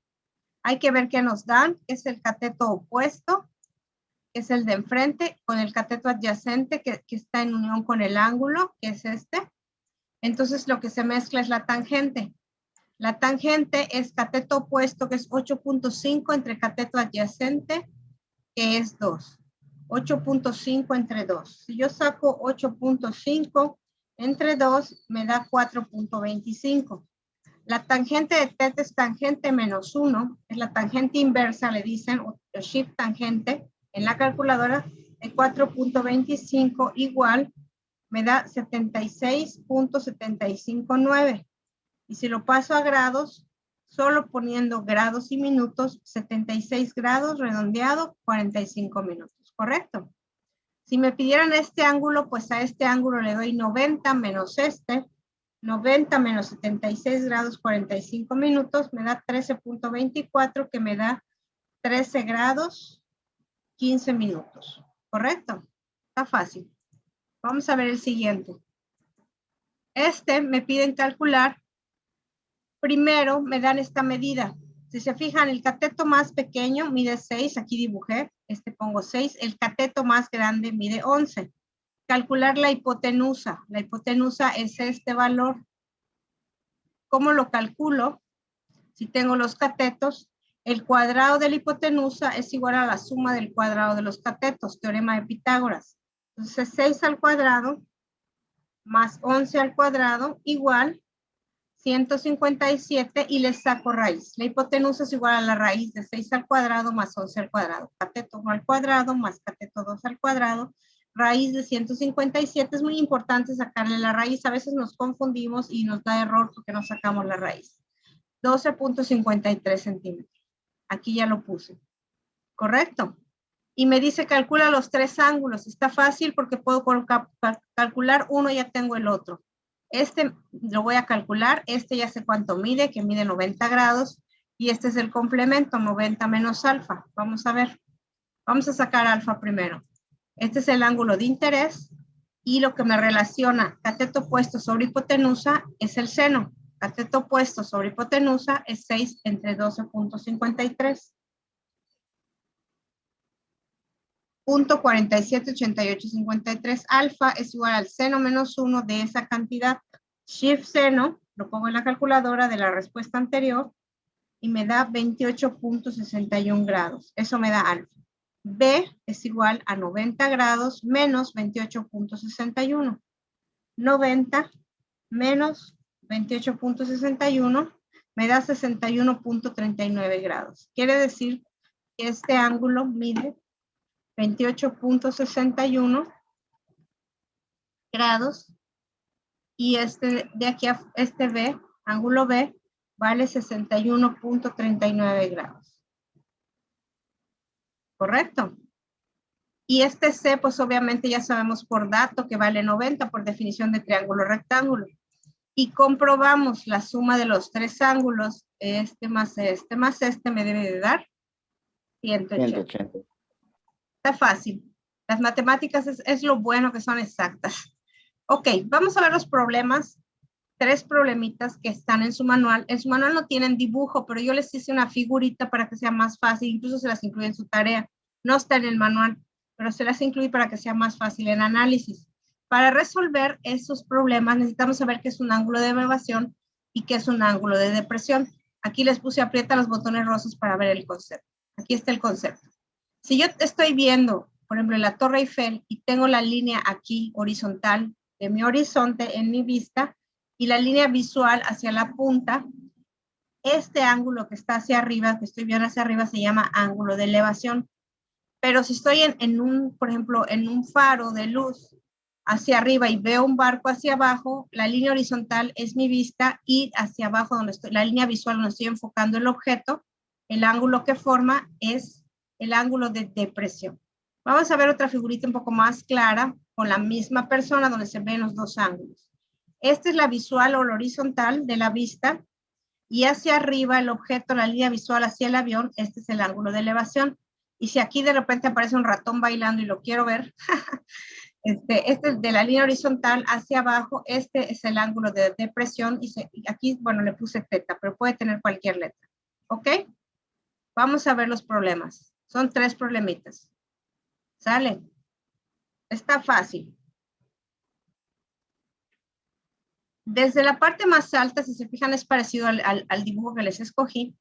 Hay que ver qué nos dan. Es el cateto opuesto. que es el de enfrente, con el cateto adyacente que está en unión con el ángulo, que es este. Entonces lo que se mezcla es la tangente. La tangente es cateto opuesto, que es 8.5 entre cateto adyacente, que es 2. 8.5 entre 2. Si yo saco 8.5 entre 2, me da 4.25. La tangente de θ es tangente menos 1, es la tangente inversa, le dicen, o shift tangente, en la calculadora de 4.25 igual, me da 76.759. Y si lo paso a grados, solo poniendo grados y minutos, 76 grados redondeado, 45 minutos, ¿correcto? Si me pidieran este ángulo, pues a este ángulo le doy 90 menos este, 90 menos 76 grados, 45 minutos, me da 13.24, que me da 13 grados, 15 minutos, ¿correcto? Está fácil. Vamos a ver el siguiente. Me piden calcular. Primero me dan esta medida. Si se fijan, el cateto más pequeño mide 6, aquí dibujé, pongo 6, el cateto más grande mide 11. Calcular la hipotenusa. La hipotenusa es este valor. ¿Cómo lo calculo? Si tengo los catetos, el cuadrado de la hipotenusa es igual a la suma del cuadrado de los catetos, teorema de Pitágoras. Entonces 6 al cuadrado más 11 al cuadrado igual 157 y le saco raíz. La hipotenusa es igual a la raíz de 6 al cuadrado más 11 al cuadrado. Cateto 1 al cuadrado más cateto 2 al cuadrado. Raíz de 157. Es muy importante sacarle la raíz. A veces nos confundimos y nos da error porque no sacamos la raíz. 12.53 centímetros. Aquí ya lo puse. ¿Correcto? Y me dice calcula los 3 ángulos. Está fácil porque puedo calcular uno y ya tengo el otro. Lo voy a calcular, ya sé cuánto mide, que mide 90 grados, y este es el complemento, 90 menos alfa. Vamos a ver, vamos a sacar alfa primero. Este es el ángulo de interés, y lo que me relaciona cateto opuesto sobre hipotenusa es el seno. Cateto opuesto sobre hipotenusa es 6 entre 12.53. Punto 478853. Alfa es igual al seno menos 1 de esa cantidad. Shift seno, lo pongo en la calculadora de la respuesta anterior y me da 28.61 grados. Eso me da alfa. B es igual a 90 grados menos 28.61. 90 menos 28.61 me da 61.39 grados. Quiere decir que este ángulo mide 28.61 grados y de aquí a B, ángulo B, vale 61.39 grados. ¿Correcto? Y C, pues obviamente ya sabemos por dato que vale 90 por definición de triángulo rectángulo. Y comprobamos la suma de los 3 ángulos, más me debe de dar 180. Está fácil. Las matemáticas es lo bueno que son exactas. Ok, vamos a ver los problemas. 3 problemitas que están en su manual. En su manual no tienen dibujo, pero yo les hice una figurita para que sea más fácil. Incluso se las incluí en su tarea. No está en el manual, pero se las incluí para que sea más fácil en análisis. Para resolver esos problemas necesitamos saber qué es un ángulo de elevación y qué es un ángulo de depresión. Aquí les puse aprieta los botones rosas para ver el concepto. Aquí está el concepto. Si yo estoy viendo, por ejemplo, la Torre Eiffel y tengo la línea aquí horizontal de mi horizonte en mi vista y la línea visual hacia la punta, este ángulo que está hacia arriba, que estoy viendo hacia arriba, se llama ángulo de elevación. Pero si estoy por ejemplo, en un faro de luz hacia arriba y veo un barco hacia abajo, la línea horizontal es mi vista y hacia abajo, la línea visual donde estoy enfocando el objeto, el ángulo que forma es el ángulo de depresión. Vamos a ver otra figurita un poco más clara con la misma persona donde se ven los 2 ángulos. Esta es la visual o la horizontal de la vista y hacia arriba el objeto, la línea visual hacia el avión, este es el ángulo de elevación. Y si aquí de repente aparece un ratón bailando y lo quiero ver, este es de la línea horizontal hacia abajo, este es el ángulo de depresión y aquí, bueno, le puse θ, pero puede tener cualquier letra. ¿Ok? Vamos a ver los problemas. Son 3 problemitas. ¿Sale? Está fácil. Desde la parte más alta, si se fijan, es parecido al dibujo que les escogí.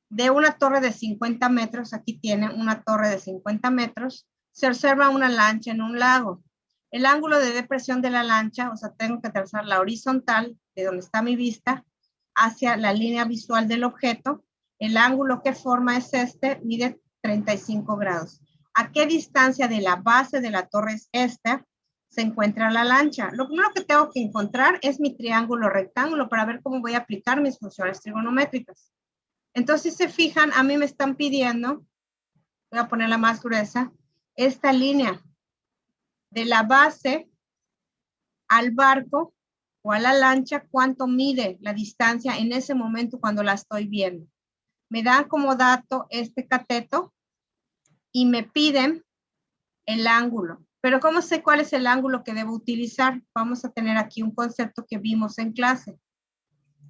De una torre de 50 metros, aquí tiene una torre de 50 metros, se observa una lancha en un lago. El ángulo de depresión de la lancha, o sea, tengo que trazar la horizontal de donde está mi vista hacia la línea visual del objeto. El ángulo que forma es este, mide 35 grados. ¿A qué distancia de la base de la torre es esta? Se encuentra la lancha. Lo primero que tengo que encontrar es mi triángulo rectángulo para ver cómo voy a aplicar mis funciones trigonométricas. Entonces, si se fijan, a mí me están pidiendo, voy a ponerla más gruesa, esta línea de la base al barco o a la lancha, cuánto mide la distancia en ese momento cuando la estoy viendo. Me dan como dato este cateto y me piden el ángulo. Pero ¿cómo sé cuál es el ángulo que debo utilizar? Vamos a tener aquí un concepto que vimos en clase,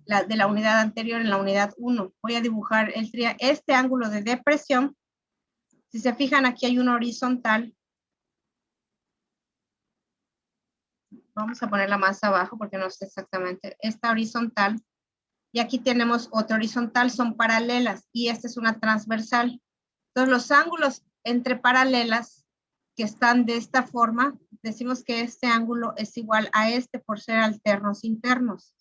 de la unidad anterior, en la unidad 1. Voy a dibujar este ángulo de depresión. Si se fijan, aquí hay una horizontal. Vamos a ponerla más abajo porque no sé exactamente. Esta horizontal. Y aquí tenemos otra horizontal, son paralelas. Y esta es una transversal. Entonces, los ángulos entre paralelas que están de esta forma, decimos que este ángulo es igual a este por ser alternos internos.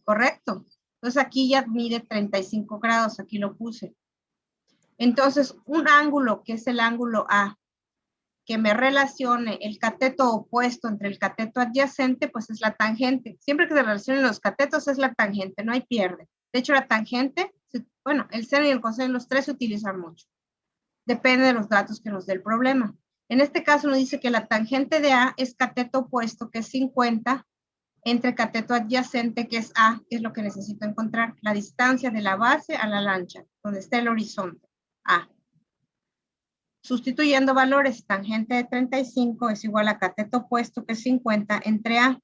¿Correcto? Entonces, aquí ya mide 35 grados. Aquí lo puse. Entonces, un ángulo que es el ángulo A, que me relacione el cateto opuesto entre el cateto adyacente, pues es la tangente. Siempre que se relacionen los catetos es la tangente, no hay pierde. De hecho, la tangente, bueno, el seno y el coseno, los tres se utilizan mucho. Depende de los datos que nos dé el problema. En este caso nos dice que la tangente de A es cateto opuesto, que es 50, entre cateto adyacente, que es A, que es lo que necesito encontrar. La distancia de la base a la lancha, donde está el horizonte, A. Sustituyendo valores, tangente de 35 es igual a cateto opuesto, que es 50, entre A.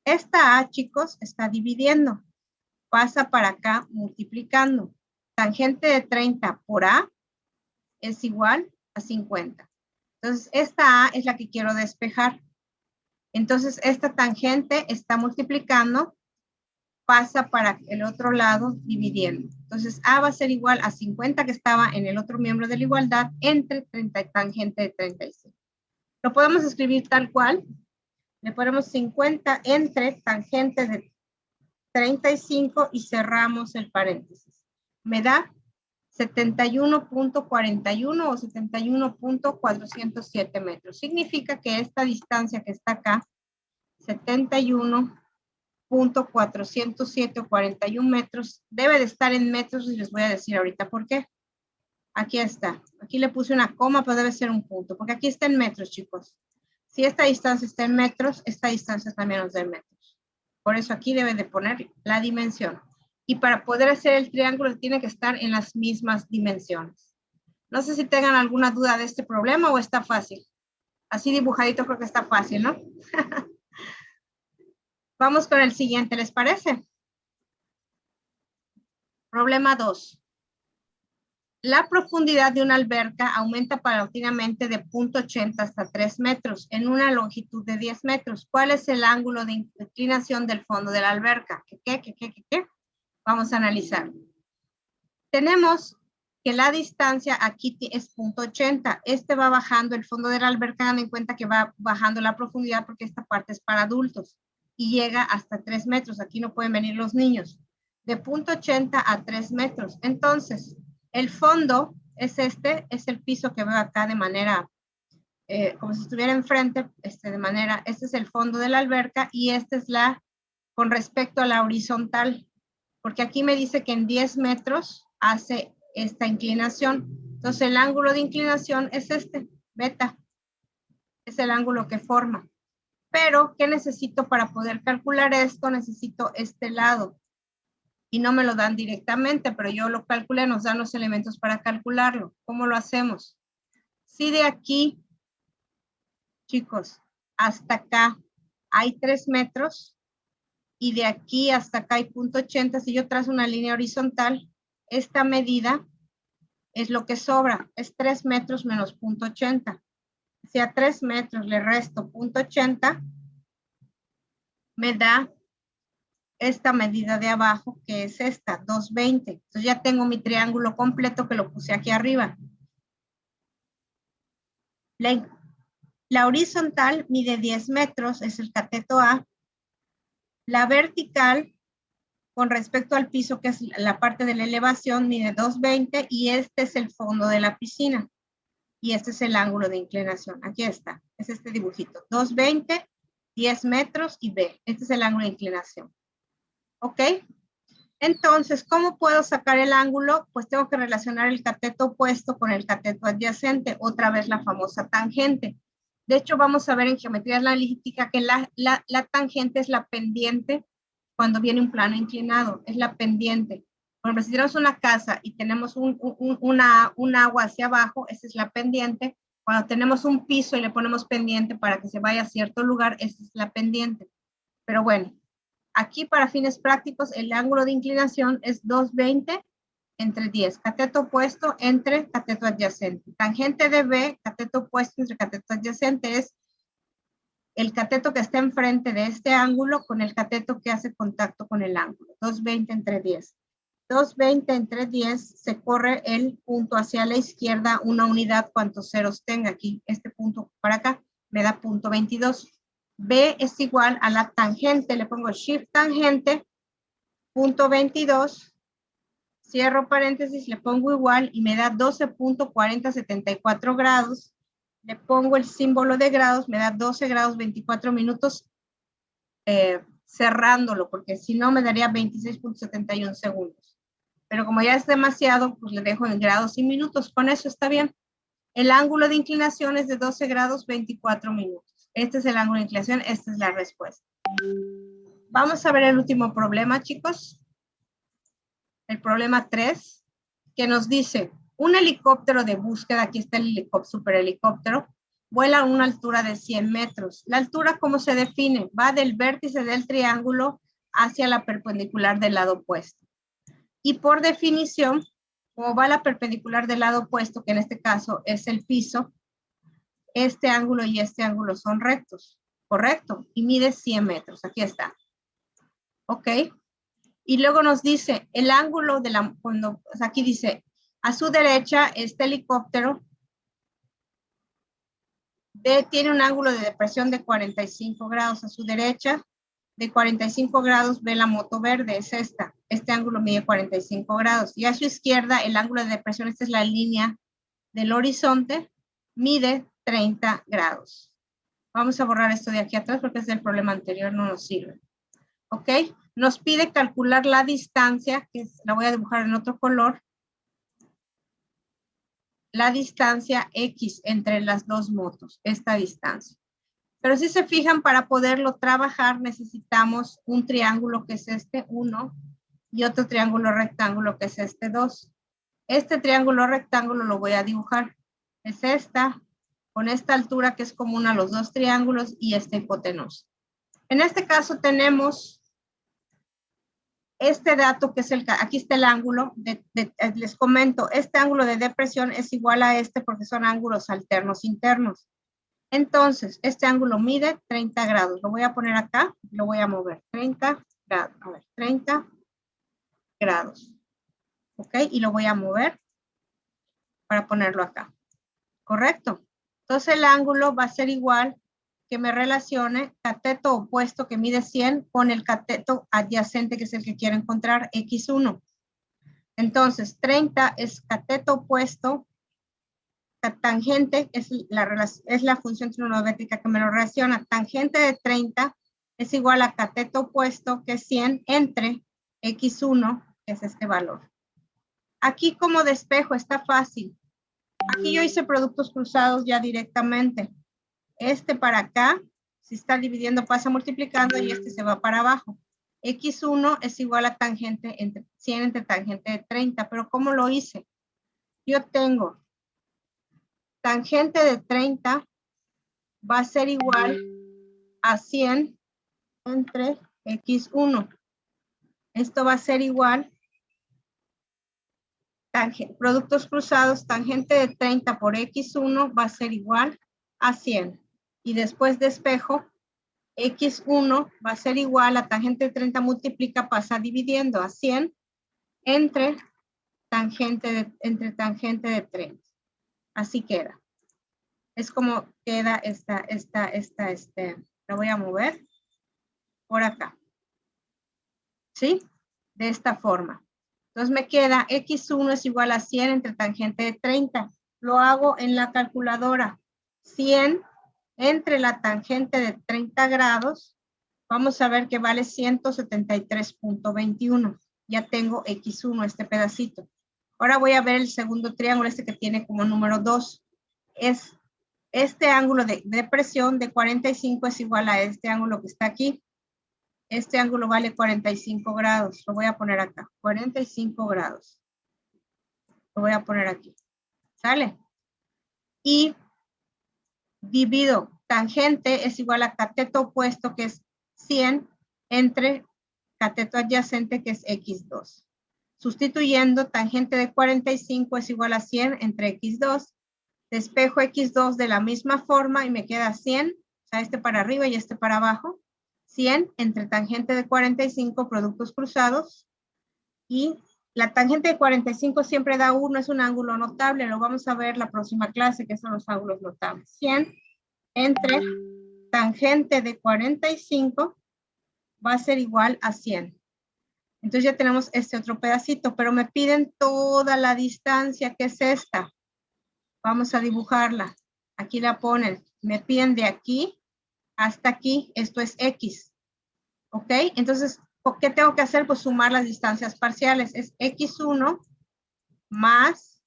Esta A, chicos, está dividiendo. Pasa para acá multiplicando. Tangente de 30 por A es igual a 50. Entonces, esta A es la que quiero despejar. Entonces, esta tangente está multiplicando, pasa para el otro lado dividiendo. Entonces, A va a ser igual a 50 que estaba en el otro miembro de la igualdad entre 30, tangente de 35. Lo podemos escribir tal cual. Le ponemos 50 entre tangente de 35 y cerramos el paréntesis. Me da 71.41 o 71.407 metros. Significa que esta distancia que está acá, 71.407 o 41 metros, debe de estar en metros y les voy a decir ahorita por qué. Aquí está. Aquí le puse una coma, pero debe ser un punto, porque aquí está en metros, chicos. Si esta distancia está en metros, esta distancia también nos da en metros. Por eso aquí debe de poner la dimensión. Y para poder hacer el triángulo tiene que estar en las mismas dimensiones. No sé si tengan alguna duda de este problema o está fácil. Así dibujadito creo que está fácil, ¿no? Vamos con el siguiente, ¿les parece? Problema 2. La profundidad de una alberca aumenta paulatinamente de 0.80 hasta 3 metros en una longitud de 10 metros. ¿Cuál es el ángulo de inclinación del fondo de la alberca? ¿Qué? Vamos a analizar. Tenemos que la distancia aquí es 0.80. Este va bajando el fondo de la alberca, dando en cuenta que va bajando la profundidad porque esta parte es para adultos y llega hasta 3 metros. Aquí no pueden venir los niños. De 0.80 a 3 metros. Entonces, el fondo es este, es el piso que veo acá de manera, como si estuviera enfrente, este es el fondo de la alberca y esta es con respecto a la horizontal. Porque aquí me dice que en 10 metros hace esta inclinación. Entonces el ángulo de inclinación es este, beta. Es el ángulo que forma. Pero, ¿qué necesito para poder calcular esto? Necesito este lado. Y no me lo dan directamente, pero yo lo calculé, nos dan los elementos para calcularlo. ¿Cómo lo hacemos? Si de aquí, chicos, hasta acá hay 3 metros, y de aquí hasta acá hay 0.80, si yo trazo una línea horizontal, esta medida es lo que sobra, es 3 metros menos 0.80. Si a 3 metros le resto 0.80, me da esta medida de abajo, que es esta, 220. Entonces ya tengo mi triángulo completo que lo puse aquí arriba. La horizontal mide 10 metros, es el cateto A. La vertical, con respecto al piso, que es la parte de la elevación, mide 220 y este es el fondo de la piscina. Y este es el ángulo de inclinación. Aquí está, es este dibujito. 220, 10 metros y B. Este es el ángulo de inclinación. ¿Ok? Entonces, ¿cómo puedo sacar el ángulo? Pues tengo que relacionar el cateto opuesto con el cateto adyacente. Otra vez la famosa tangente. De hecho, vamos a ver en geometría analítica que la tangente es la pendiente cuando viene un plano inclinado. Es la pendiente. Por ejemplo, si tenemos una casa y tenemos un agua hacia abajo, esa es la pendiente. Cuando tenemos un piso y le ponemos pendiente para que se vaya a cierto lugar, esa es la pendiente. Pero bueno, aquí para fines prácticos el ángulo de inclinación es 220 entre 10. Cateto opuesto entre cateto adyacente. Tangente de B, cateto opuesto entre cateto adyacente, es el cateto que está enfrente de este ángulo con el cateto que hace contacto con el ángulo. 220 entre 10. 220 entre 10 se corre el punto hacia la izquierda, una unidad, cuantos ceros tenga aquí. Este punto para acá me da punto 22. B es igual a la tangente, le pongo shift tangente, punto 22, cierro paréntesis, le pongo igual y me da 12.4074 grados. Le pongo el símbolo de grados, me da 12 grados 24 minutos, cerrándolo, porque si no me daría 26.71 segundos. Pero como ya es demasiado, pues le dejo en grados y minutos. Con eso está bien. El ángulo de inclinación es de 12 grados 24 minutos. Este es el ángulo de inclinación, esta es la respuesta. Vamos a ver el último problema, chicos. El problema 3, que nos dice, un helicóptero de búsqueda, aquí está el superhelicóptero, vuela a una altura de 100 metros. La altura, ¿cómo se define? Va del vértice del triángulo hacia la perpendicular del lado opuesto. Y por definición, como va la perpendicular del lado opuesto, que en este caso es el piso, este ángulo y este ángulo son rectos, ¿correcto? Y mide 100 metros, aquí está. ¿Ok? Y luego nos dice, el ángulo de la, cuando, o sea, aquí dice, a su derecha, este helicóptero tiene un ángulo de depresión de 45 grados. A su derecha, de 45 grados, ve la moto verde, es esta. Este ángulo mide 45 grados. Y a su izquierda, el ángulo de depresión, esta es la línea del horizonte, mide 30 grados. Vamos a borrar esto de aquí atrás porque es del problema anterior, no nos sirve. ¿Ok? Nos pide calcular la distancia, que la voy a dibujar en otro color. La distancia X entre las dos motos, esta distancia. Pero si se fijan, para poderlo trabajar necesitamos un triángulo que es este 1 y otro triángulo rectángulo que es este 2. Este triángulo rectángulo lo voy a dibujar. Es esta, con esta altura que es común a los dos triángulos y esta hipotenusa. En este caso tenemos este dato que es aquí está el ángulo, les comento, este ángulo de depresión es igual a este porque son ángulos alternos internos. Entonces, este ángulo mide 30 grados. Lo voy a poner acá, lo voy a mover. 30 grados, a ver, 30 grados. ¿Ok? Y lo voy a mover para ponerlo acá. ¿Correcto? Entonces, el ángulo va a ser igual que me relacione cateto opuesto que mide 100 con el cateto adyacente que es el que quiero encontrar, X1. Entonces, 30 es cateto opuesto, tangente es la función trigonométrica que me lo relaciona. Tangente de 30 es igual a cateto opuesto que es 100 entre X1, que es este valor. Aquí como despejo está fácil. Aquí yo hice productos cruzados ya directamente. Este para acá, si está dividiendo pasa multiplicando y este se va para abajo. X1 es igual a tangente entre 100 entre tangente de 30, pero ¿cómo lo hice? Yo tengo tangente de 30 va a ser igual a 100 entre X1. Esto va a ser igual, productos cruzados, tangente de 30 por X1 va a ser igual a 100. Y después despejo, x1 va a ser igual a tangente de 30 multiplica, pasa dividiendo a 100 entre tangente de 30. Así queda. Es como queda la voy a mover por acá. ¿Sí? De esta forma. Entonces me queda x1 es igual a 100 entre tangente de 30. Lo hago en la calculadora. 100 entre la tangente de 30 grados. Vamos a ver que vale 173.21. Ya tengo x1, este pedacito. Ahora voy a ver el segundo triángulo, este que tiene como número 2. Es este ángulo de presión de 45 es igual a este ángulo que está aquí. Este ángulo vale 45 grados. Lo voy a poner acá. 45 grados. Lo voy a poner aquí. ¿Sale? Y divido tangente es igual a cateto opuesto, que es 100, entre cateto adyacente, que es x2. Sustituyendo, tangente de 45 es igual a 100 entre x2. Despejo x2 de la misma forma y me queda 100. O sea, este para arriba y este para abajo. 100 entre tangente de 45, productos cruzados, y la tangente de 45 siempre da 1, es un ángulo notable, lo vamos a ver la próxima clase, que son los ángulos notables. 100 entre tangente de 45 va a ser igual a 100. Entonces ya tenemos este otro pedacito, pero me piden toda la distancia, que es esta. Vamos a dibujarla. Aquí la ponen. Me piden de aquí hasta aquí, esto es X. ¿Ok? Entonces, ¿qué tengo que hacer? Pues sumar las distancias parciales. Es X1 más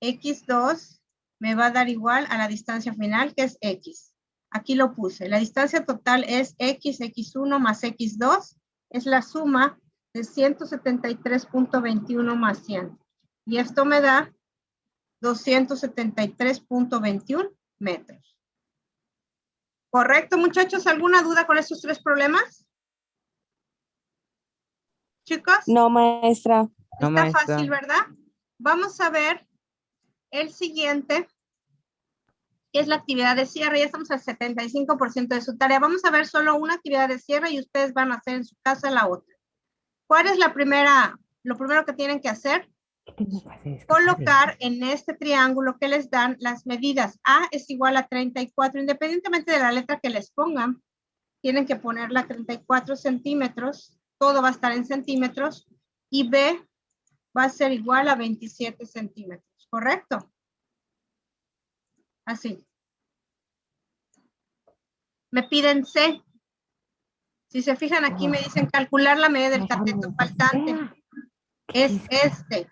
X2 me va a dar igual a la distancia final, que es X. Aquí lo puse. La distancia total es X, X1 más X2. Es la suma de 173.21 más 100. Y esto me da 273.21 metros. ¿Correcto, muchachos? ¿Alguna duda con estos tres problemas? Chicos. No, maestra. Está fácil, ¿verdad? Vamos a ver el siguiente, que es la actividad de cierre. Ya estamos al 75% de su tarea. Vamos a ver solo una actividad de cierre y ustedes van a hacer en su casa la otra. ¿Cuál es lo primero que tienen que hacer? Colocar en este triángulo que les dan las medidas. A es igual a 34, independientemente de la letra que les pongan, tienen que ponerla 34 centímetros, todo va a estar en centímetros, y B va a ser igual a 27 centímetros, ¿correcto? Así. Me piden C. Si se fijan aquí me dicen calcular la medida del cateto faltante. Es este.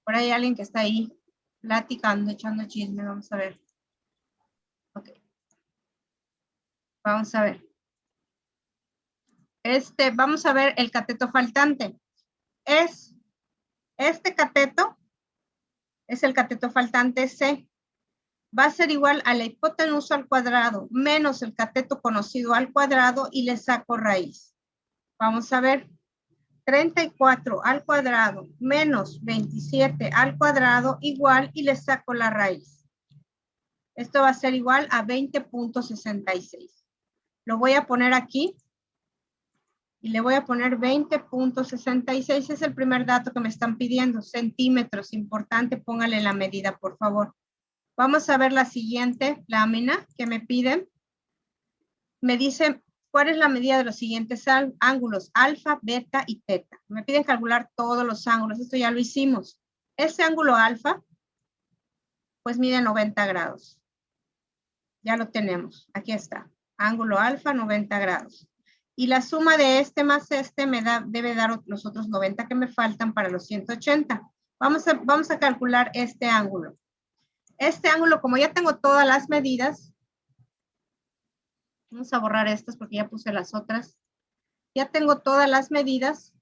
Por ahí hay alguien que está ahí platicando, echando chisme. Vamos a ver. Ok. Vamos a ver. Vamos a ver el cateto faltante. Este cateto es el cateto faltante C. Va a ser igual a la hipotenusa al cuadrado menos el cateto conocido al cuadrado y le saco raíz. Vamos a ver. 34 al cuadrado menos 27 al cuadrado igual, y le saco la raíz. Esto va a ser igual a 20.66. Lo voy a poner aquí y le voy a poner 20.66. Es el primer dato que me están pidiendo. Centímetros, importante, póngale la medida, por favor. Vamos a ver la siguiente lámina que me piden. Me dicen, ¿cuál es la medida de los siguientes ángulos? Alfa, beta y teta. Me piden calcular todos los ángulos. Esto ya lo hicimos. Este ángulo alfa, pues mide 90 grados. Ya lo tenemos. Aquí está. Ángulo alfa, 90 grados. Y la suma de este más este debe dar los otros 90 que me faltan para los 180. Vamos a calcular este ángulo. Este ángulo, como ya tengo todas las medidas, vamos a borrar estas porque ya puse las otras. Ya tengo todas las medidas.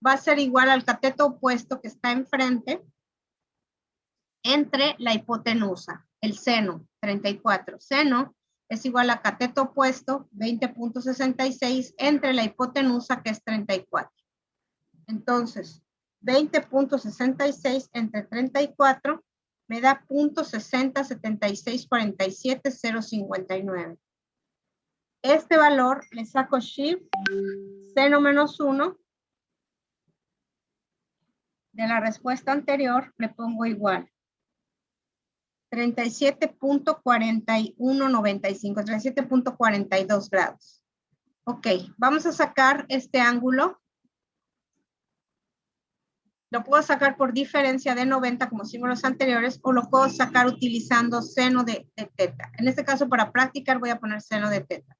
Va a ser igual al cateto opuesto que está enfrente entre la hipotenusa, el seno, 34. Seno es igual a cateto opuesto, 20.66, entre la hipotenusa, que es 34. Entonces, 20.66 entre 34 me da 0.607647,059. Este valor le saco shift seno menos 1 de la respuesta anterior, le pongo igual. 37.4195, 37.42 grados. Ok, vamos a sacar este ángulo. Lo puedo sacar por diferencia de 90 como hicimos los anteriores, o lo puedo sacar utilizando seno de teta. En este caso, para practicar, voy a poner seno de teta.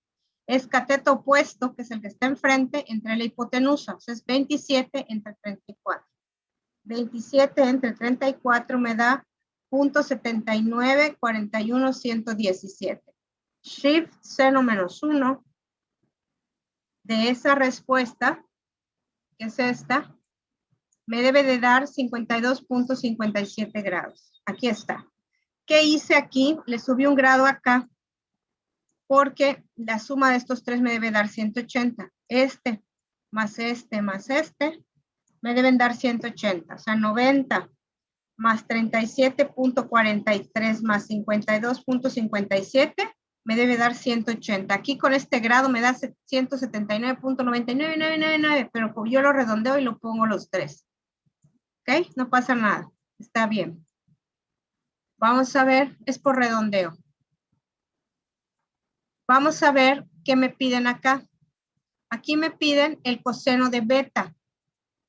Es cateto opuesto, que es el que está enfrente, entre la hipotenusa. O sea, es 27 entre 34. 27 entre 34 me da 0.7941,117. Shift seno menos 1 de esa respuesta, que es esta, me debe de dar 52.57 grados. Aquí está. ¿Qué hice aquí? Le subí un grado acá, porque la suma de estos tres me debe dar 180. Este más este más este me deben dar 180. O sea, 90 más 37.43 más 52.57 me debe dar 180. Aquí con este grado me da 179.99999, pero yo lo redondeo y lo pongo los tres. ¿Ok? No pasa nada. Está bien. Vamos a ver, es por redondeo. Vamos a ver qué me piden acá. Aquí me piden el coseno de beta.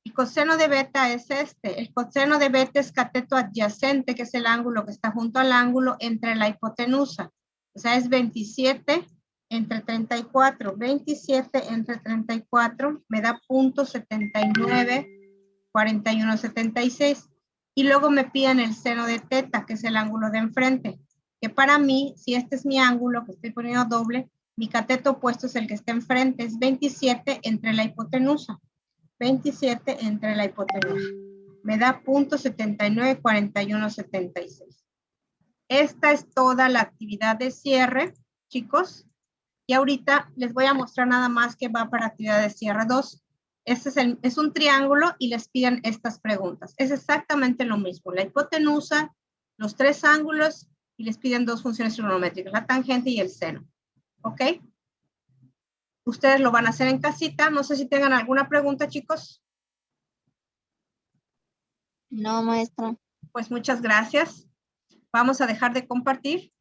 El coseno de beta es este. El coseno de beta es cateto adyacente, que es el ángulo que está junto al ángulo entre la hipotenusa. O sea, es 27 entre 34. 27 entre 34 me da 0.794176. Y luego me piden el seno de teta, que es el ángulo de enfrente. Que para mí, si este es mi ángulo, que estoy poniendo doble, mi cateto opuesto es el que está enfrente. Es 27 entre la hipotenusa. 27 entre la hipotenusa. Me da 0.794176. Esta es toda la actividad de cierre, chicos. Y ahorita les voy a mostrar nada más que va para actividad de cierre 2. Este es un triángulo y les piden estas preguntas. Es exactamente lo mismo. La hipotenusa, los tres ángulos y les piden dos funciones trigonométricas, la tangente y el seno. ¿Ok? Ustedes lo van a hacer en casita. No sé si tengan alguna pregunta, chicos. No, maestra. Pues muchas gracias. Vamos a dejar de compartir.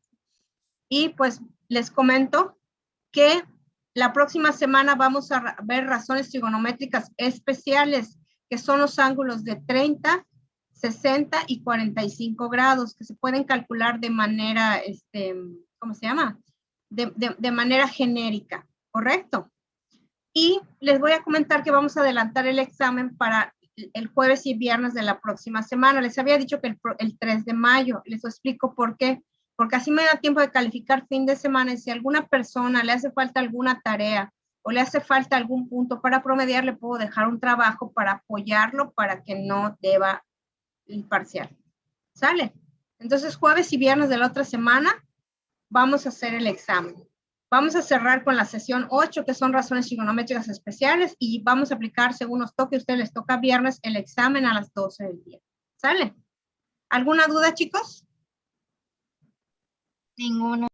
Y pues les comento que la próxima semana vamos a ver razones trigonométricas especiales, que son los ángulos de 30, 60 y 45 grados, que se pueden calcular de manera, ¿cómo se llama? De manera genérica, ¿correcto? Y les voy a comentar que vamos a adelantar el examen para el jueves y viernes de la próxima semana. Les había dicho que el 3 de mayo. Les explico por qué. Porque así me da tiempo de calificar fin de semana, y si a alguna persona le hace falta alguna tarea o le hace falta algún punto para promediar, le puedo dejar un trabajo para apoyarlo para que no deba el parcial. ¿Sale? Entonces, jueves y viernes de la otra semana vamos a hacer el examen. Vamos a cerrar con la sesión 8, que son razones trigonométricas especiales, y vamos a aplicar, según nos toque, a ustedes les toca viernes, el examen a las 12 del día. ¿Sale? ¿Alguna duda, chicos? Ninguna.